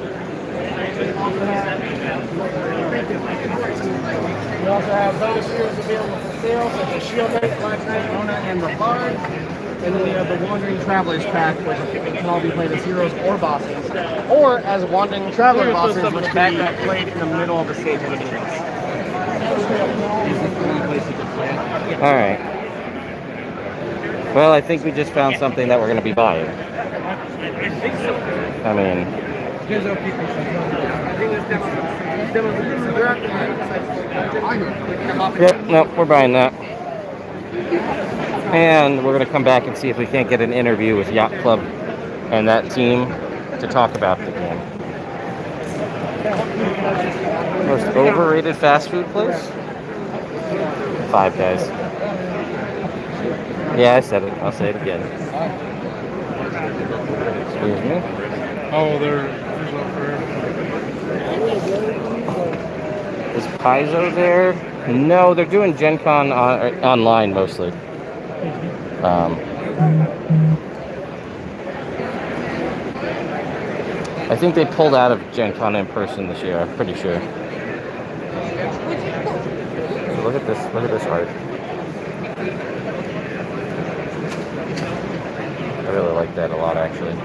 We also have bonus heroes available for sale, such as Shield Knight, Black Knight, Mona, and the Bard. And then we have the Wandering Travelers pack, which can all be played as heroes or bosses, or as Wandering Traveler bosses, which can be played in the middle of the stage of the games. All right. Well, I think we just found something that we're going to be buying. I mean, yep, nope, we're buying that. And we're going to come back and see if we can't get an interview with Yacht Club and that team to talk about the game. Most overrated fast food place? Five Guys. Yeah, I said it. I'll say it again. Excuse me. Oh, there's one for Is Paizo there? No, they're doing GenCon online mostly. I think they pulled out of GenCon in person this year. I'm pretty sure. So look at this. Look at this art. I really like that a lot, actually.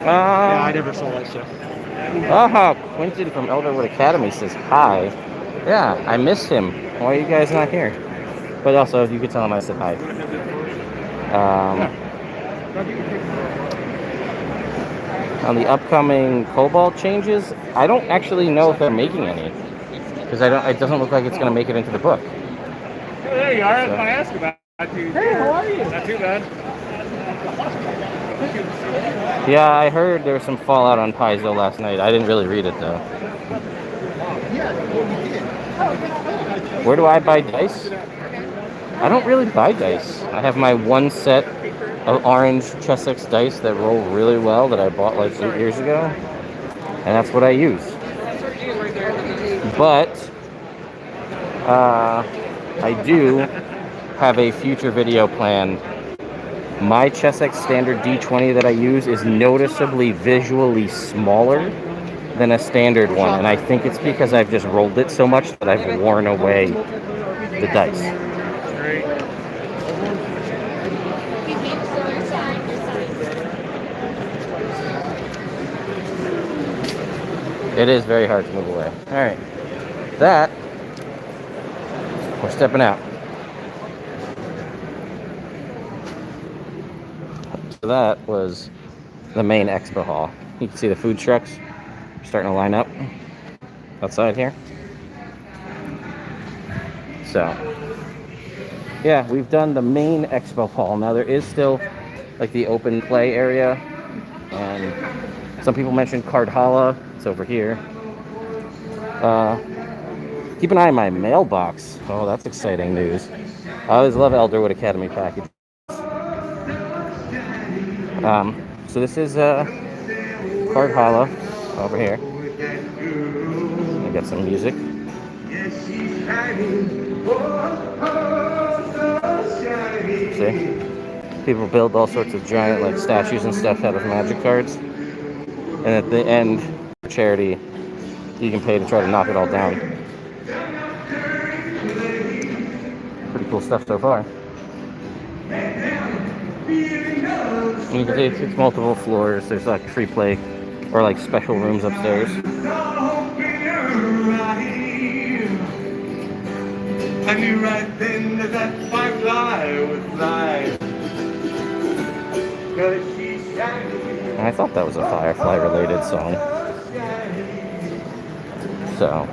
Yeah, I never saw that show. Quentin from Elderwood Academy says hi. Yeah, I miss him. Why are you guys not here? But also, you could tell him I said hi. On the upcoming Cobalt changes, I don't actually know if they're making any, because it doesn't look like it's going to make it into the book. Oh, there you are. I was going to ask about you. Hey, how are you? Not too bad. Yeah, I heard there was some fallout on Paizo last night. I didn't really read it though. Where do I buy dice? I don't really buy dice. I have my one set of orange Chessex dice that roll really well that I bought like 8 years ago, and that's what I use. But I do have a future video planned. My Chessex standard D20 that I use is noticeably visually smaller than a standard one, and I think it's because I've just rolled it so much that I've worn away the dice. It is very hard to move away. All right, we're stepping out. So that was the main expo hall. You can see the food trucks starting to line up outside here. So, yeah, we've done the main expo hall. Now there is still like the open play area, and some people mentioned Cardhalla. It's over here. Keep an eye on my mailbox. Oh, that's exciting news. I always love Elderwood Academy packages. So this is Cardhalla over here. We got some music. See? People build all sorts of giant like statues and stuff out of magic cards. And at the end, for charity, you can pay to try to knock it all down. Pretty cool stuff so far. And you can see it's multiple floors. There's like free play or like special rooms upstairs. I knew right then that firefly would fly. 'Cause she's shining. And I thought that was a Firefly related song. So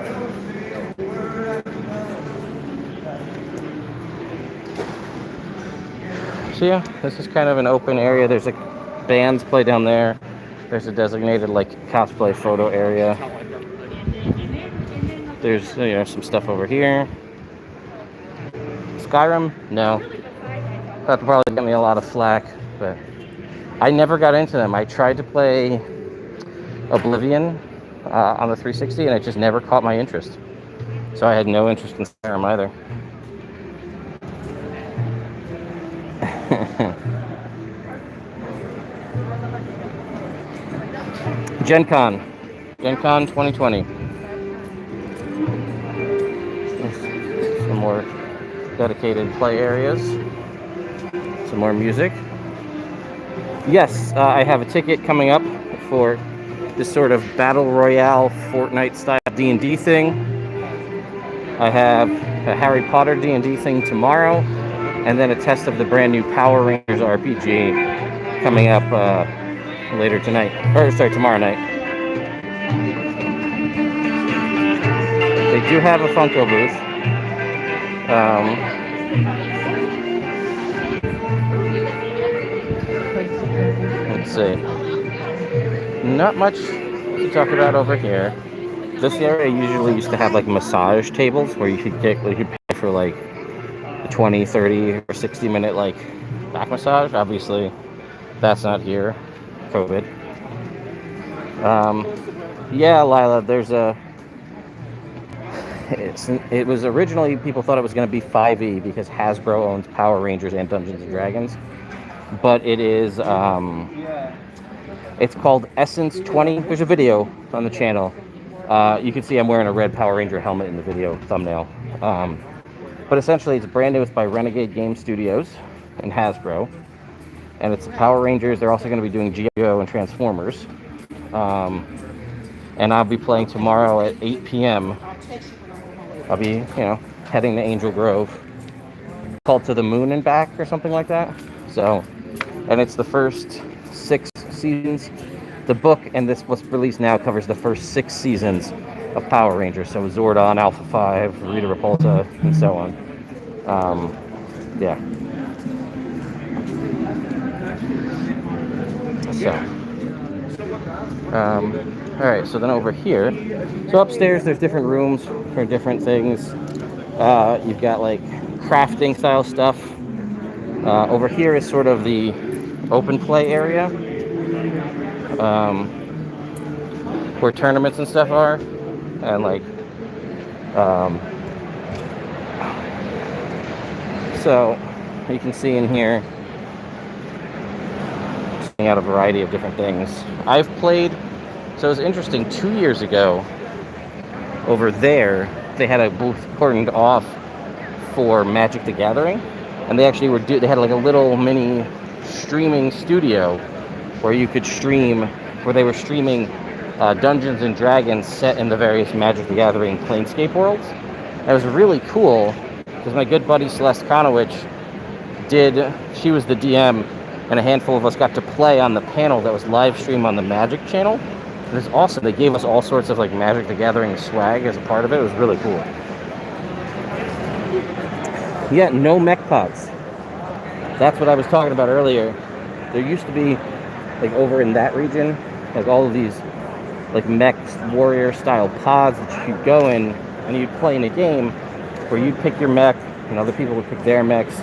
yeah, this is kind of an open area. There's a bands play down there. There's a designated like cosplay photo area. There's some stuff over here. Skyrim? No. That'd probably get me a lot of flack, but I never got into them. I tried to play Oblivion on the 360 and it just never caught my interest. So I had no interest in Skyrim either. GenCon 2020. Some more dedicated play areas. Some more music. Yes, I have a ticket coming up for this sort of battle royale Fortnite style D&D thing. I have a Harry Potter D&D thing tomorrow, and then a test of the brand new Power Rangers RPG coming up later tonight, or sorry, tomorrow night. They do have a Funko Booth. Let's see. Not much to talk about over here. This area usually used to have like massage tables where you could pay for like a 20, 30, or 60-minute like back massage. Obviously, that's not here. COVID. Yeah, Lila, there's it was originally, people thought it was going to be 5e because Hasbro owns Power Rangers and Dungeons and Dragons, but it is it's called Essence 20. There's a video on the channel. You can see I'm wearing a red Power Ranger helmet in the video thumbnail. But essentially, it's brand new. It's by Renegade Game Studios and Hasbro. And it's Power Rangers. They're also going to be doing G.I. Joe and Transformers. And I'll be playing tomorrow at 8 p.m. I'll be, heading to Angel Grove. Called To the Moon and Back or something like that. So, and it's the first 6 seasons. The book, and this what's released now, covers the first 6 seasons of Power Rangers. So Zordon, Alpha 5, Rita Repulsa, and so on. Yeah. So, all right. So then over here, so upstairs there's different rooms for different things. You've got like crafting style stuff. Over here is sort of the open play area, where tournaments and stuff are, and like, so you can see in here, out a variety of different things. I've played, so it was interesting, 2 years ago, over there, they had a booth cordoned off for Magic the Gathering, and they actually they had like a little mini streaming studio where you could stream, where they were streaming Dungeons and Dragons set in the various Magic the Gathering Planescape worlds. And it was really cool, because my good buddy Celeste Konowich she was the DM, and a handful of us got to play on the panel that was live streamed on the Magic channel. It was awesome. They gave us all sorts of like Magic the Gathering swag as a part of it. It was really cool. Yeah, no mech pods. That's what I was talking about earlier. There used to be, like over in that region, like all of these like mech warrior style pods that you could go in and you'd play in a game where you'd pick your mech and other people would pick their mechs,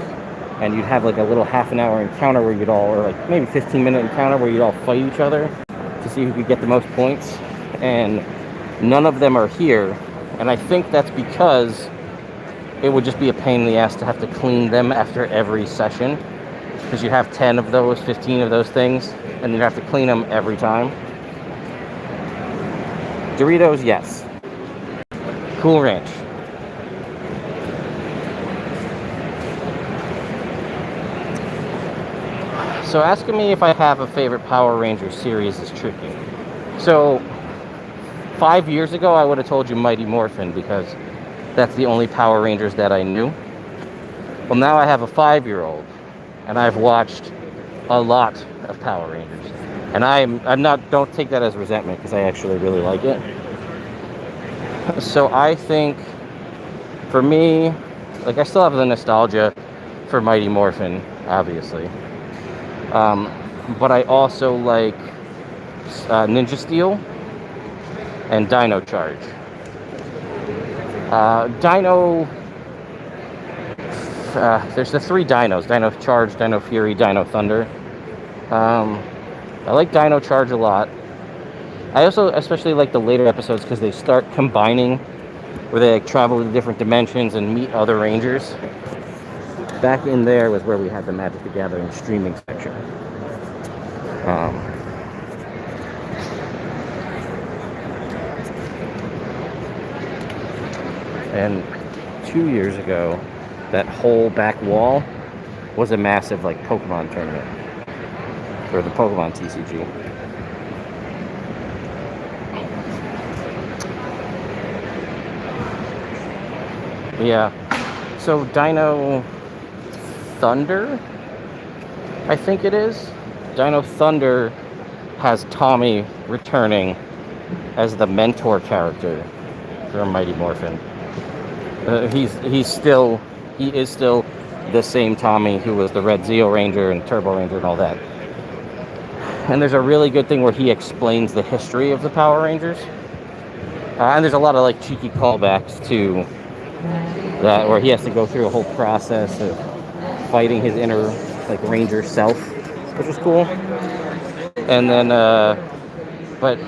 and you'd have like a little half an hour encounter where you'd all, or like maybe 15-minute encounter where you'd all fight each other to see who could get the most points. And none of them are here, and I think that's because it would just be a pain in the ass to have to clean them after every session, because you have 10 of those, 15 of those things, and you'd have to clean them every time. Doritos, yes. Cool Ranch. So asking me if I have a favorite Power Ranger series is tricky. So 5 years ago, I would have told you Mighty Morphin, because that's the only Power Rangers that I knew. Well, now I have a 5-year-old, and I've watched a lot of Power Rangers, and I'm not. Don't take that as resentment because I actually really like it. So I think, for me, like I still have the nostalgia for Mighty Morphin, obviously, but I also like Ninja Steel and Dino Charge. There's the three dinos: Dino Charge, Dino Fury, Dino Thunder. I like Dino Charge a lot. I also especially like the later episodes because they start combining, where they like travel to different dimensions and meet other Rangers. Back in there was where we had the Magic the Gathering streaming section. And 2 years ago, that whole back wall was a massive like Pokemon tournament for the Pokemon TCG. Yeah. So Dino Thunder, I think it is. Dino Thunder has Tommy returning as the mentor character for Mighty Morphin. He is still the same Tommy who was the Red Zeo Ranger and Turbo Ranger and all that. And there's a really good thing where he explains the history of the Power Rangers. And there's a lot of like cheeky callbacks to that, where he has to go through a whole process of fighting his inner like Ranger self, which was cool. And then, but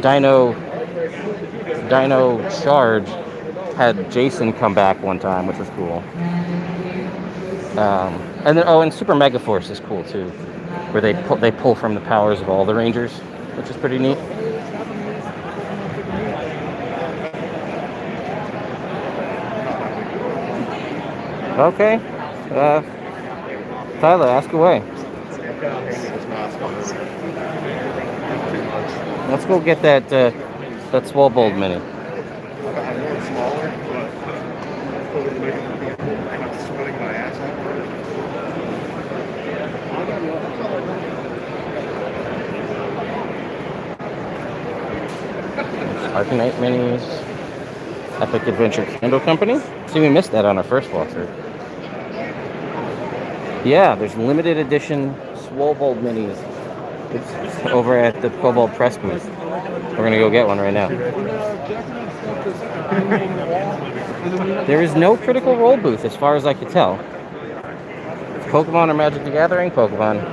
Dino Charge had Jason come back one time, which was cool. And then, and Super Mega Force is cool too, where they pull from the powers of all the Rangers, which is pretty neat. Okay, Tyler, ask away. Let's go get that Swobold mini. Arcanite Minis, Epic Adventure Candle Company. See, we missed that on our first walkthrough. Yeah, there's limited edition Swobold Minis. It's over at the Cobalt Press booth. We're gonna go get one right now. There is no Critical Role booth as far as I could tell. Pokemon or Magic the Gathering? Pokemon.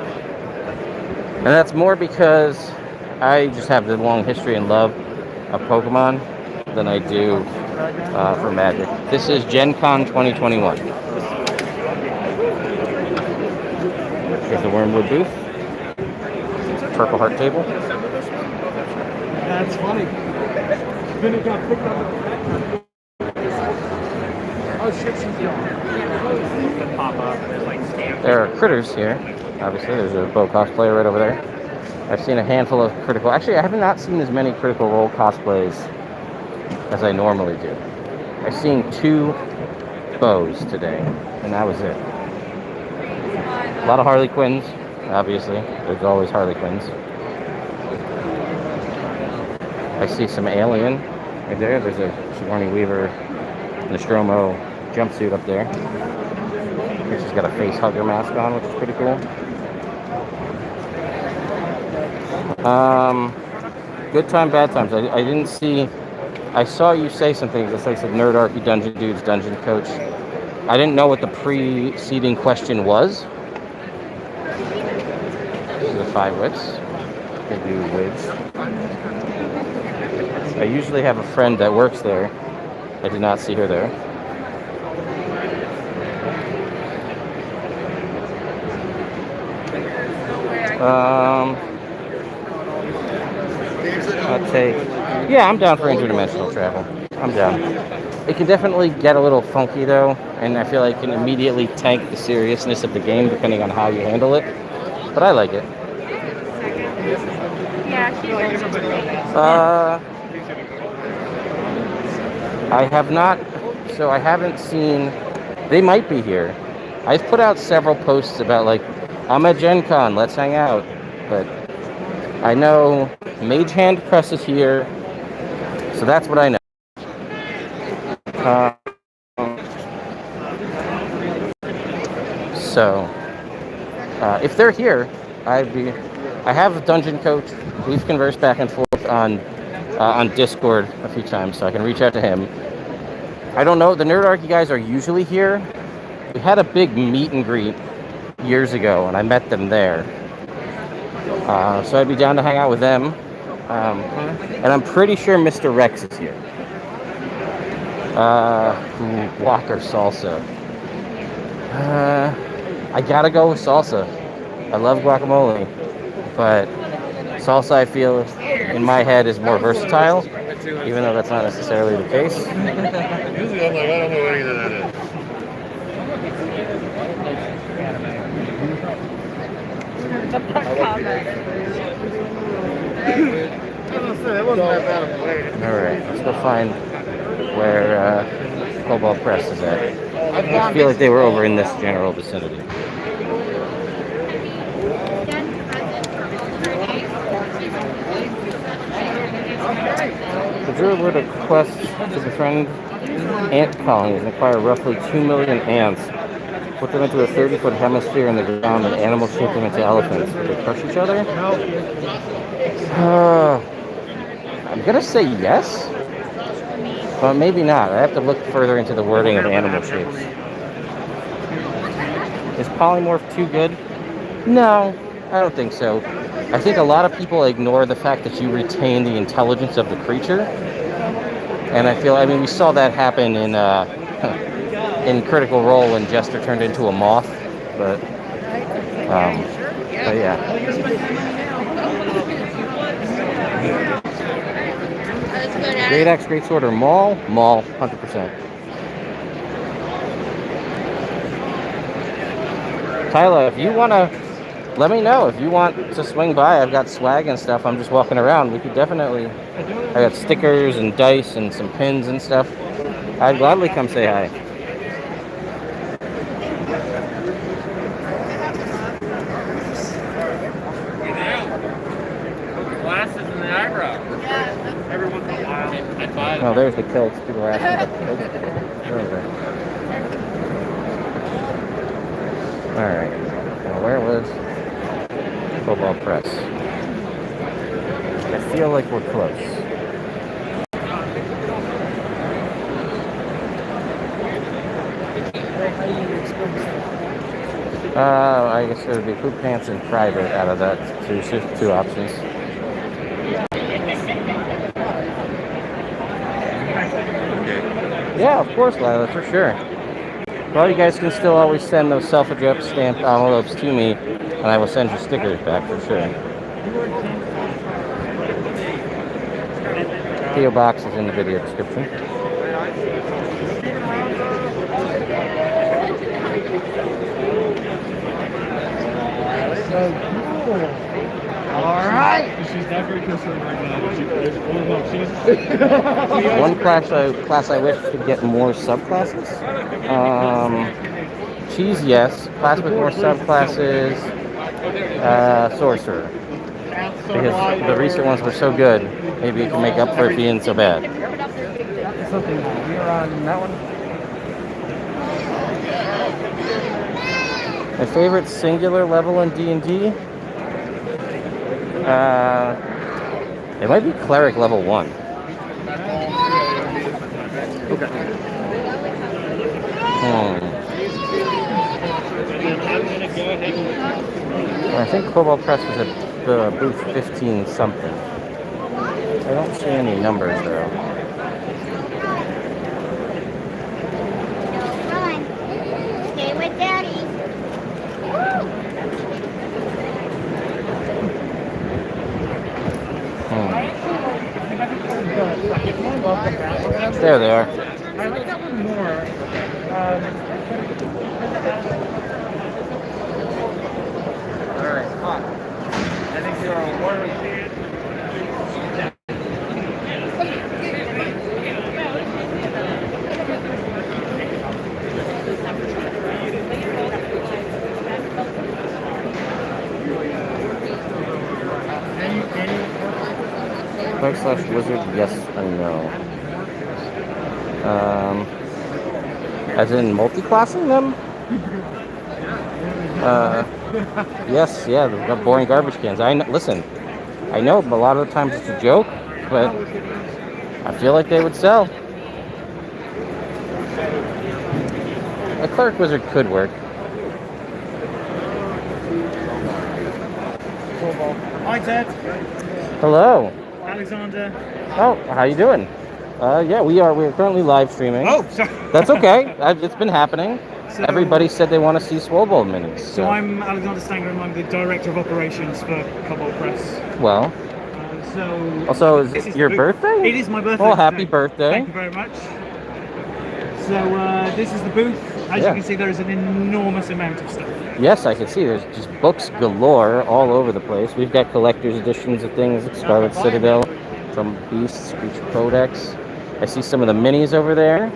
And that's more because I just have the long history and love of Pokemon than I do for Magic. This is GenCon 2021. There's the Wormwood booth. Purple Heart table. That's funny. Then it got picked up at the factory. Oh shit, she's gone. Pop up, there's like stamps. There are critters here. Obviously, there's a Bo cosplayer right over there. I've seen a handful of Critical... Actually, I have not seen as many Critical Role cosplays as I normally do. I've seen 2 Bows today, and that was it. A lot of Harley Quinns, obviously. There's always Harley Quinns. I see some Alien right there. There's a Sigourney Weaver Nostromo jumpsuit up there. She's got a face hugger mask on, which is pretty cool. Good time, bad times. I didn't see... I saw you say something that said Nerdarchy Dungeon Dudes Dungeon Coach. I didn't know what the preceding question was. The 5 wits. They do wigs. I usually have a friend that works there. I did not see her there. I'll take... Yeah, I'm down for interdimensional travel. I'm down. It can definitely get a little funky though, and I feel like it can immediately tank the seriousness of the game depending on how you handle it. But I like it. Yeah, she's I have not, so I haven't seen, they might be here. I've put out several posts about like I'm at GenCon. Let's hang out. But I know Mage Hand Press is here, so that's what I know. Uh, if they're here, I have a Dungeon Coach. We've conversed back and forth on Discord a few times, so I can reach out to him. I don't know. The Nerdarchy guys are usually here. We had a big meet and greet years ago, and I met them there. So I'd be down to hang out with them. And I'm pretty sure Mr. Rex is here. Walker Salsa. I gotta go with salsa. I love guacamole, but salsa I feel in my head is more versatile, even though that's not necessarily the case. Usually I'm like, I don't know what either that is. Alright, let's go find where Cobalt Press is at. I feel like they were over in this general vicinity. The druid would request to befriend ant colonies and acquire roughly 2 million ants. Put them into a 30-foot hemisphere in the ground and animals shape them into elephants. Would they crush each other? I'm gonna say yes, but maybe not. I have to look further into the wording of animal shapes. Is polymorph too good? No, I don't think so. I think a lot of people ignore the fact that you retain the intelligence of the creature. And I mean, we saw that happen in Critical Role when Jester turned into a moth. But yeah. Great Axe, Great Sword, or Maul? Maul, 100%. Tyler, if you want to, let me know. If you want to swing by, I've got swag and stuff. I'm just walking around. We could definitely, I got stickers and dice and some pins and stuff. I'd gladly come say hi. Glasses and the eyebrow. Every once in a while. I'd buy them. Oh, there's the kilts. People are asking about the kilts. Where is it? Alright. Now, where was Cobalt Press? I feel like we're close. I guess there would be poop pants and private out of that. Two options. Yeah, of course, Lila, for sure. Well, you guys can still always send those self-addressed stamped envelopes to me, and I will send you stickers back for sure. PO box is in the video description. Alright! She's not very concerned right now. One class I wish could get more subclasses. Cheese, yes. Class with more subclasses. Sorcerer. Because the recent ones were so good, maybe you can make up for it being so bad. Something we are on that one. My favorite singular level in D&D? It might be Cleric level 1. Okay. I think Cobalt Press was at the booth 15 something. I don't see any numbers though. Stay with Daddy. There they are. I like that one more. Alright, spot. I think there are one. Clerk/wizard, yes or no? As in multi-classing them? Yes, yeah, the boring garbage cans. Listen, I know a lot of the times it's a joke, but I feel like they would sell. A clerk wizard could work. Hi, Ted. Hello. Alexander. Oh, how you doing? Yeah, we're currently live streaming. Oh, sorry. That's okay. It's been happening. So- Everybody said they want to see Swobold minis. So I'm Alexander Stanger, and I'm the Director of Operations for Cobalt Press. Well, So also, is this it your the- birthday? It is my birthday. Well, happy today. birthday. Thank you very much. So this is the booth. As Yeah. you can see, there is an enormous amount of stuff. Yes, I can see. There's just books galore all over the place. We've got collector's editions of things like Scarlet Citadel, from Beasts, Creature Codex. I see some of the minis over there.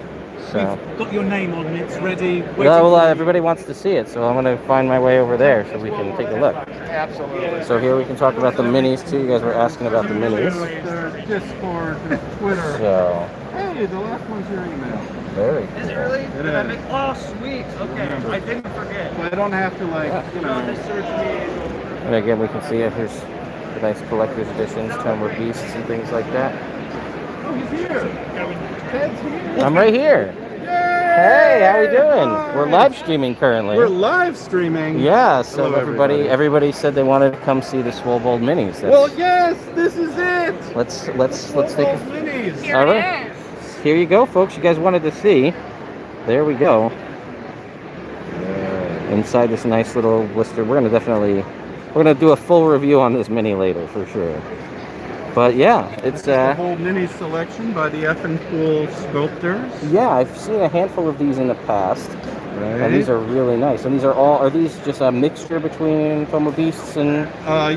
So, We've got your name on it. It's ready. well, everybody wants to see it, so I'm going to find my way over there so we can take a look. Absolutely. So here we can talk about the minis too. You guys were asking about the minis. There's Discord, there's Twitter. So, Hey, the last one's your email. very Is it really? It Did I is. make? Oh, sweet. Okay, I didn't forget. So I don't have to And again, we can see it. Here's the nice collector's editions, Tomb of Beasts and things like that. Oh, he's here. Ted's here. I'm right here. Hey, how we doing? We're live streaming currently. We're live streaming. Yeah, so Hello, everybody said they wanted to come see the Swobold minis. Well, yes, this is it. Let's take a minis. all right. Here you go, folks. You guys wanted to see. There we go. Inside this nice little blister. We're gonna do a full review on this mini later for sure. But yeah, it's The whole mini selection by the Effin Pool sculptors. yeah, I've seen a handful of these in the past. Right. And these are really nice. And these are these just a mixture between Funko Beasts and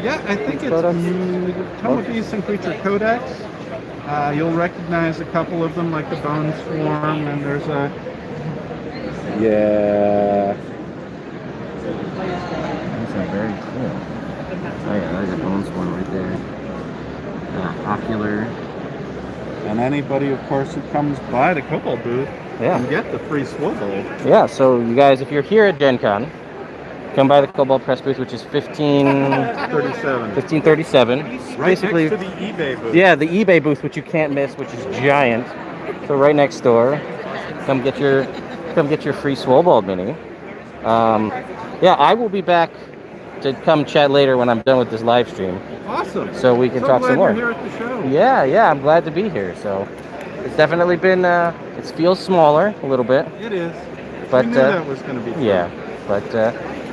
Yeah, I think it's Codex? Tome Beasts and Creature Codex. You'll recognize a couple of them, like the Bone Swarm, and there's a... yeah. These are very cool. Oh yeah, there's a Bone Swarm right there. Ocular. And anybody, of course, who comes by the Cobalt booth Yeah. can get the free Swobold. Yeah, so you guys, if you're here at GenCon, come by the Cobalt Press booth, which is 37. 1537. Right Basically, next to the eBay booth. yeah, the eBay booth, which you can't miss, which is giant. So right next door. Come get your free Swobold mini. Yeah, I will be back to come chat later when I'm done with this live stream, Awesome. so we can talk glad some more. You're here at the show. Yeah, I'm glad to be here. So it's definitely been it feels smaller a little bit, It is. but we knew that was going to be fun. yeah, but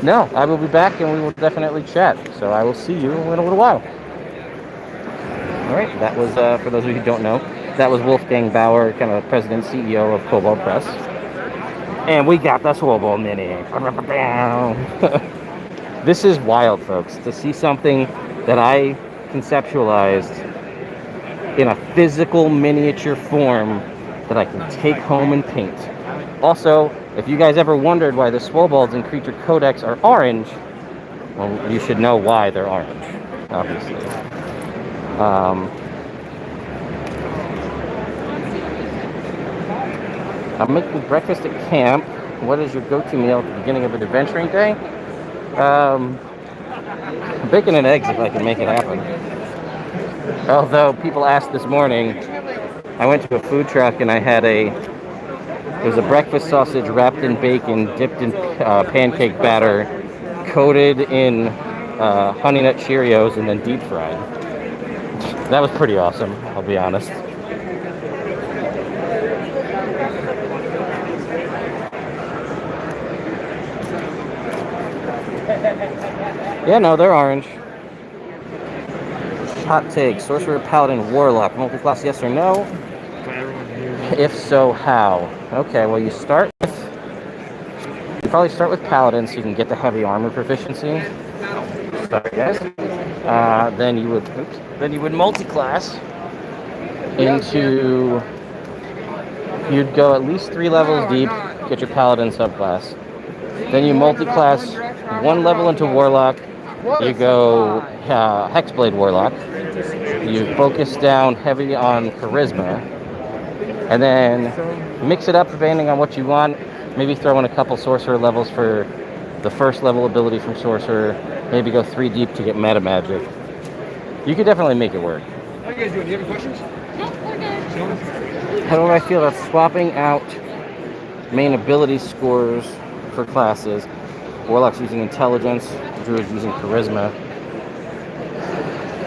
no, I will be back and we will definitely chat. So I will see you in a little while. All right, that was for those of you who don't know, that was Wolfgang Bauer, kind of president CEO of Cobalt Press, and we got the Swobold mini. This is wild, folks, to see something that I conceptualized in a physical miniature form that I can take home and paint. Also, if you guys ever wondered why the Swobolds in Creature Codex are orange, well, you should know why they're orange, obviously. I'm making breakfast at camp. What is your go-to meal at the beginning of an adventuring day? Bacon and eggs if I can make it happen. Although people asked this morning, I went to a food truck and I had it was a breakfast sausage wrapped in bacon, dipped in pancake batter, coated in Honey Nut Cheerios, and then deep fried. That was pretty awesome, I'll be honest. Yeah, no, they're orange. Hot take, Sorcerer, Paladin, Warlock, multi-class, yes or no? If so, how? Okay, well you probably start with Paladin so you can get the heavy armor proficiency. Sorry guys. Then you would multi-class into, you'd go at least 3 levels deep, get your Paladin subclass. Then you multi-class 1 level into Warlock, you go Hexblade Warlock. You focus down heavy on Charisma, and then mix it up depending on what you want. Maybe throw in a couple Sorcerer levels for the first level ability from Sorcerer. Maybe go 3 deep to get meta magic. You could definitely make it work. How you guys doing? Do you have any questions? How do I feel about swapping out main ability scores for classes? Warlock's using Intelligence, Druid's using Charisma.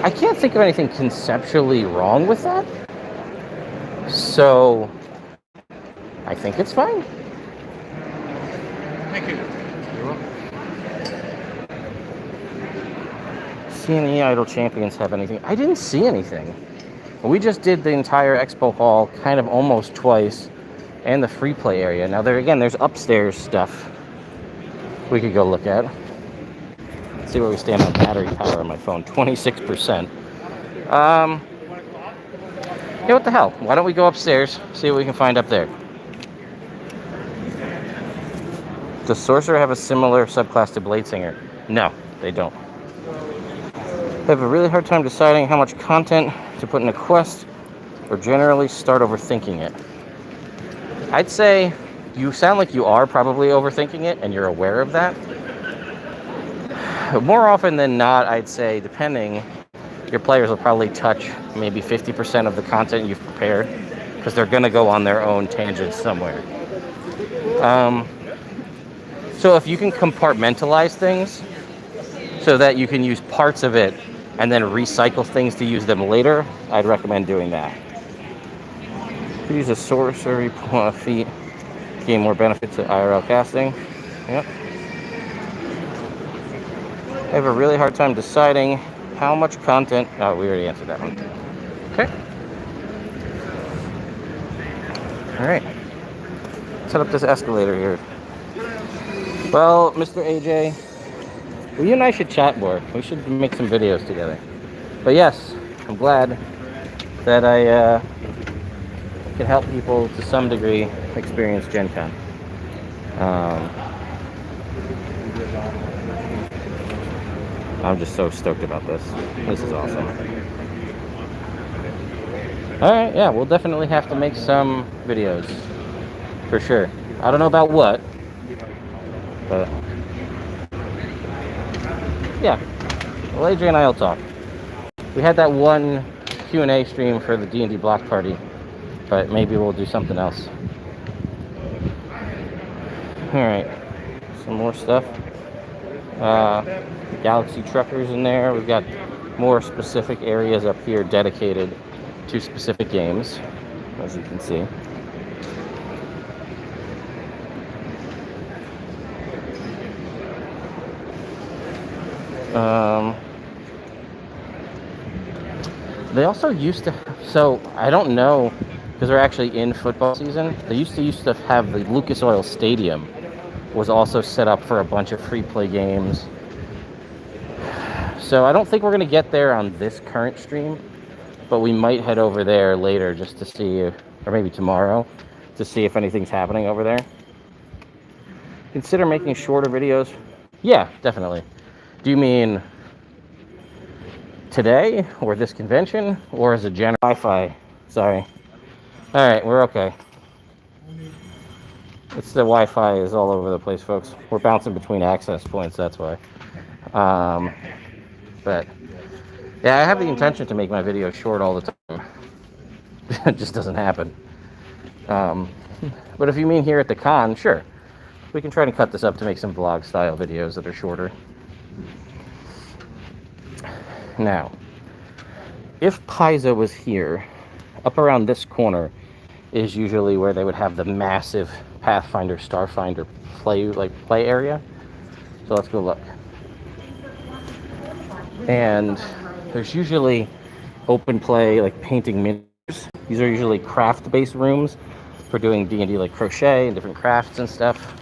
I can't think of anything conceptually wrong with that. So, I think it's fine. Thank you. See any idle champions have anything? I didn't see anything. We just did the entire expo hall kind of almost twice, and the free play area. Now there's upstairs stuff we could go look at. Let's see where we stand on battery power on my phone. 26%. Yeah, what the hell? Why don't we go upstairs, see what we can find up there? Does Sorcerer have a similar subclass to Bladesinger? No, they don't. I have a really hard time deciding how much content to put in a quest, or generally start overthinking it. I'd say you sound like you are probably overthinking it, and you're aware of that. More often than not, I'd say, depending, your players will probably touch maybe 50% of the content you've prepared, because they're going to go on their own tangents somewhere. So if you can compartmentalize things so that you can use parts of it and then recycle things to use them later, I'd recommend doing that. Could use a sorcery feat, gain more benefit to IRL casting. Yep. I have a really hard time deciding how much content. Oh, we already answered that one. Okay. All right. Set up this escalator here. Well, Mr. AJ, well, you and I should chat more. We should make some videos together. But yes, I'm glad that I can help people to some degree experience GenCon. I'm just so stoked about this. This is awesome. Alright, yeah, we'll definitely have to make some videos. For sure. I don't know about what, but yeah. Well, AJ and I will talk. We had that one Q&A stream for the D&D block party, but maybe we'll do something else. Alright, some more stuff. Galaxy Truckers in there. We've got more specific areas up here dedicated to specific games, as you can see. They also used to, so I don't know, because they're actually in football season, they used to have the Lucas Oil Stadium was also set up for a bunch of free play games. So I don't think we're going to get there on this current stream, but we might head over there later just to see, or maybe tomorrow, to see if anything's happening over there. Consider making shorter videos. Yeah, definitely. Do you mean today, or this convention, or as a general Wi-Fi? Sorry. Alright, we're okay. It's the Wi-Fi is all over the place, folks. We're bouncing between access points, that's why. But yeah, I have the intention to make my videos short all the time. It just doesn't happen. But if you mean here at the con, sure. We can try to cut this up to make some vlog style videos that are shorter. Now, if Paizo was here, up around this corner is usually where they would have the massive Pathfinder, Starfinder play area. So let's go look. And there's usually open play, like painting miniatures. These are usually craft-based rooms for doing D&D, like crochet and different crafts and stuff.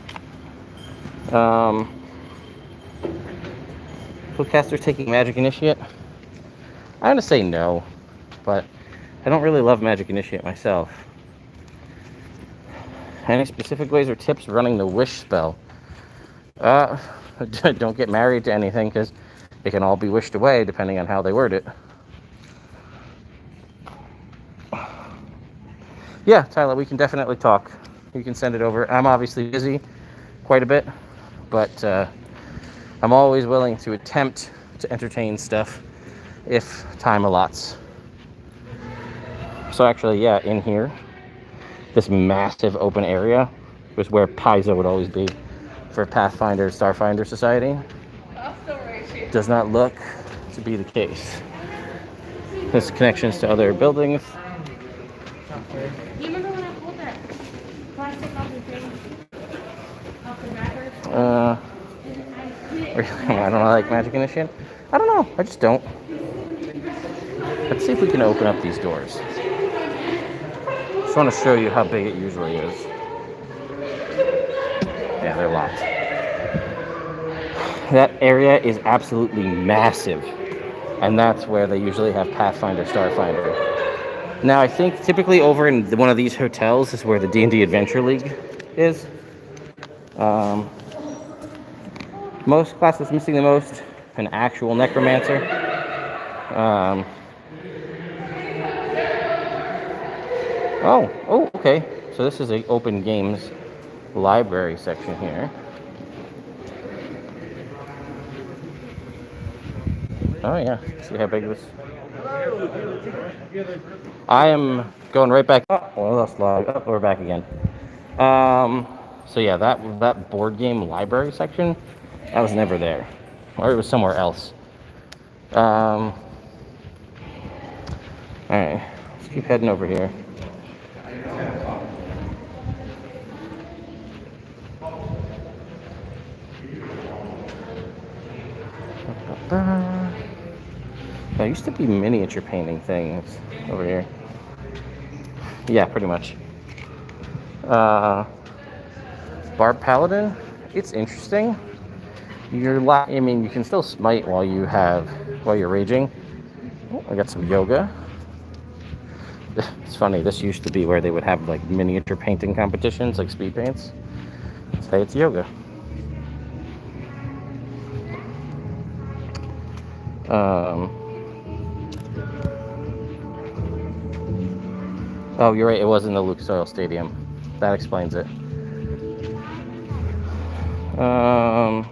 Spellcaster taking Magic Initiate? I'm gonna say no, but I don't really love Magic Initiate myself. Any specific ways or tips running the wish spell? Don't get married to anything, because it can all be wished away depending on how they word it. Yeah, Tyler, we can definitely talk. You can send it over. I'm obviously busy quite a bit, but I'm always willing to attempt to entertain stuff if time allots. So actually, yeah, in here, this massive open area was where Paizo would always be for Pathfinder Starfinder Society. Does not look to be the case. There's connections to other buildings. Do you remember when I pulled that plastic off the thing? Off the wrapper? Really? I don't like Magic Initiate. I don't know. I just don't. Let's see if we can open up these doors. Just want to show you how big it usually is. Yeah, they're locked. That area is absolutely massive, and that's where they usually have Pathfinder Starfinder. Now, I think typically over in one of these hotels is where the D&D Adventure League is. Most classes missing the most, an actual necromancer. Oh, okay. So this is an open games library section here. Oh yeah, see how big this. I am going right back up. Well, let's log up. We're back again. So yeah, that board game library section, that was never there, or it was somewhere else. All right, let's keep heading over here. There used to be miniature painting things over here. Yeah, pretty much. Barb Paladin, it's interesting. I mean, you can still smite while you're raging. Oh, I got some yoga. It's funny, this used to be where they would have like miniature painting competitions, like speed paints. Today it's yoga. Oh, you're right, it was in the Lucas Oil Stadium. That explains it. Well,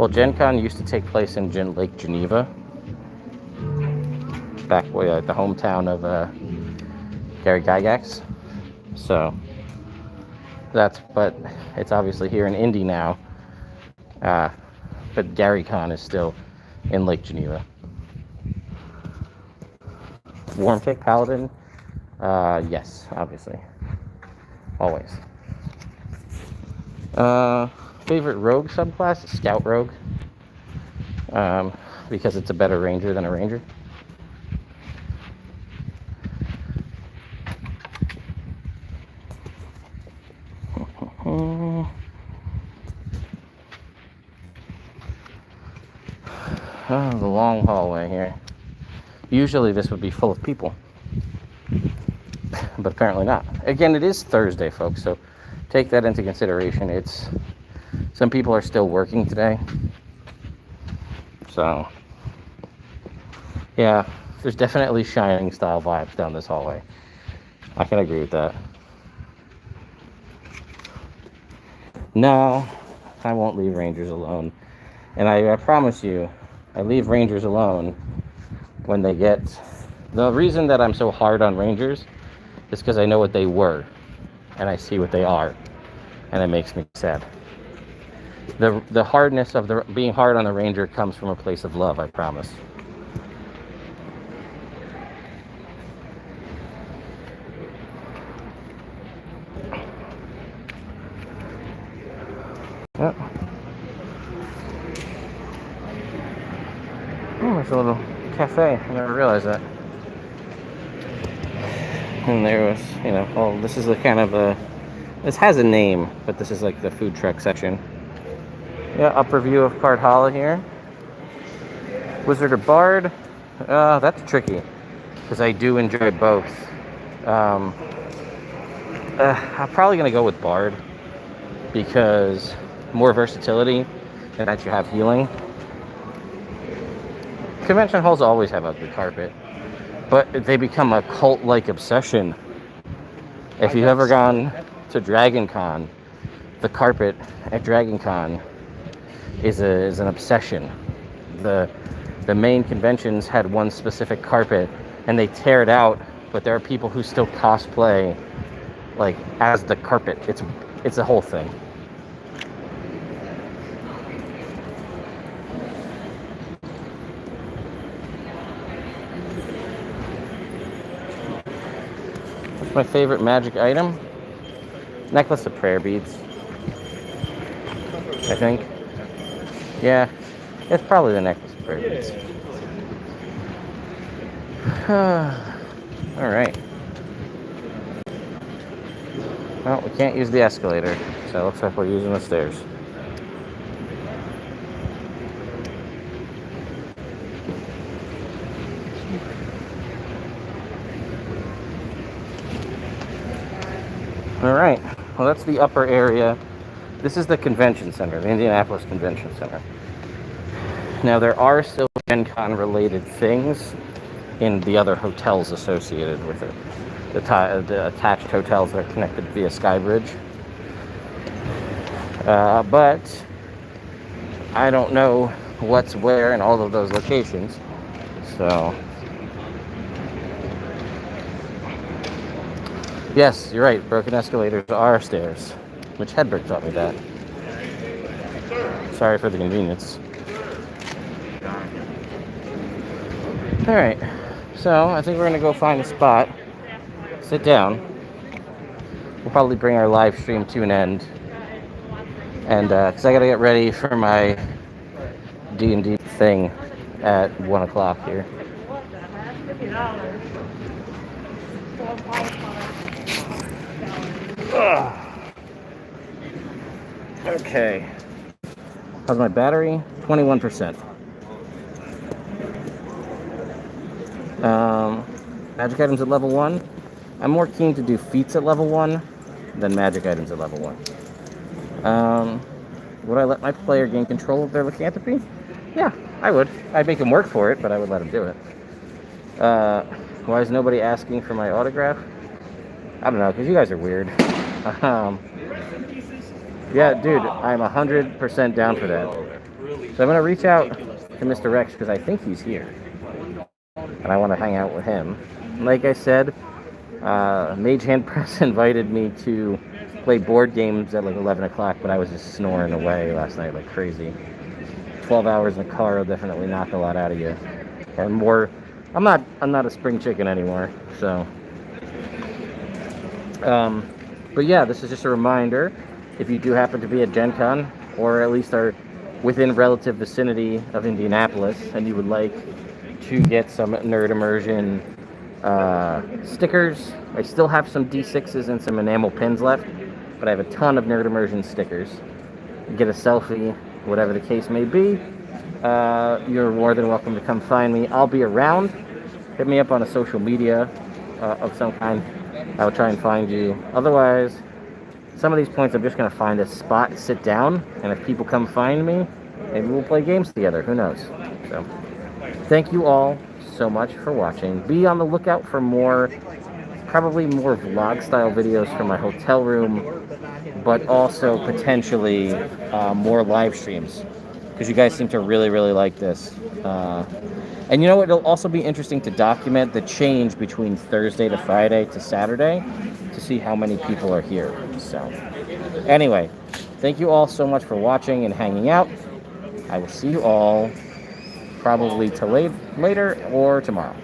GenCon used to take place in Lake Geneva, back way at the hometown of Gary Gygax. So but it's obviously here in Indy now. But GaryCon is still in Lake Geneva. Warmpick Paladin? Yes, obviously. Always. Favorite rogue subclass? Scout Rogue. Because it's a better ranger than a ranger. Oh, the long hallway here. Usually this would be full of people, but apparently not. Again, it is Thursday, folks, so take that into consideration. Some people are still working today. So, yeah, there's definitely Shining style vibes down this hallway. I can agree with that. No, I won't leave Rangers alone. And I promise you, I leave Rangers alone when they get... The reason that I'm so hard on Rangers is because I know what they were, and I see what they are, and it makes me sad. The hardness of being hard on the Ranger comes from a place of love, I promise. Yep. Oh, there's a little cafe. I never realized that. And there was, this is the kind of this has a name, but this is like the food truck section. Yeah, upper view of Cardhalla here. Wizard or Bard? That's tricky, because I do enjoy both. I'm probably going to go with Bard, because more versatility, and that you have healing. Convention halls always have ugly carpet, but they become a cult-like obsession. If you've ever gone to GenCon, the carpet at GenCon is an obsession. The main conventions had one specific carpet, and they tear it out, but there are people who still cosplay like as the carpet. It's a whole thing. What's my favorite magic item? Necklace of prayer beads, I think. Yeah, it's probably the necklace of prayer beads. All right. Well, we can't use the escalator, so it looks like we're using the stairs. All right. Well, that's the upper area. This is the convention center, the Indianapolis Convention Center. Now, there are still GenCon related things in the other hotels associated with it. The attached hotels that are connected via Skybridge. But I don't know what's where in all of those locations. So, yes, you're right. Broken escalators are stairs. Which Hedberg taught me that. Sorry for the inconvenience. Alright, so I think we're going to go find a spot, sit down. We'll probably bring our live stream to an end. And, because I got to get ready for my D&D thing at 1 o'clock here. Ugh. Okay. How's my battery? 21%. Magic items at level 1. I'm more keen to do feats at level 1 than magic items at level 1. Would I let my player gain control of their lycanthropy? Yeah, I would. I'd make him work for it, but I would let him do it. Why is nobody asking for my autograph? I don't know, because you guys are weird. Yeah, dude, I'm 100% down for that. So I'm going to reach out to Mr. Rex because I think he's here. And I want to hang out with him. Like I said, Mage Hand Press invited me to play board games at like 11 o'clock, but I was just snoring away last night like crazy. 12 hours in the car will definitely knock a lot out of you. And more, I'm not a spring chicken anymore, so. But yeah, this is just a reminder. If you do happen to be at GenCon, or at least are within relative vicinity of Indianapolis, and you would like to get some Nerd Immersion stickers, I still have some D6s and some enamel pins left, but I have a ton of Nerd Immersion stickers. Get a selfie, whatever the case may be. You're more than welcome to come find me. I'll be around. Hit me up on a social media of some kind. I'll try and find you. Otherwise, some of these points I'm just going to find a spot, sit down, and if people come find me, maybe we'll play games together. Who knows? So, thank you all so much for watching. Be on the lookout for probably more vlog-style videos from my hotel room, but also potentially more live streams, because you guys seem to really, really like this. And you know what? It'll also be interesting to document the change between Thursday to Friday to Saturday to see how many people are here. So, anyway, thank you all so much for watching and hanging out. I will see you all probably till later or tomorrow.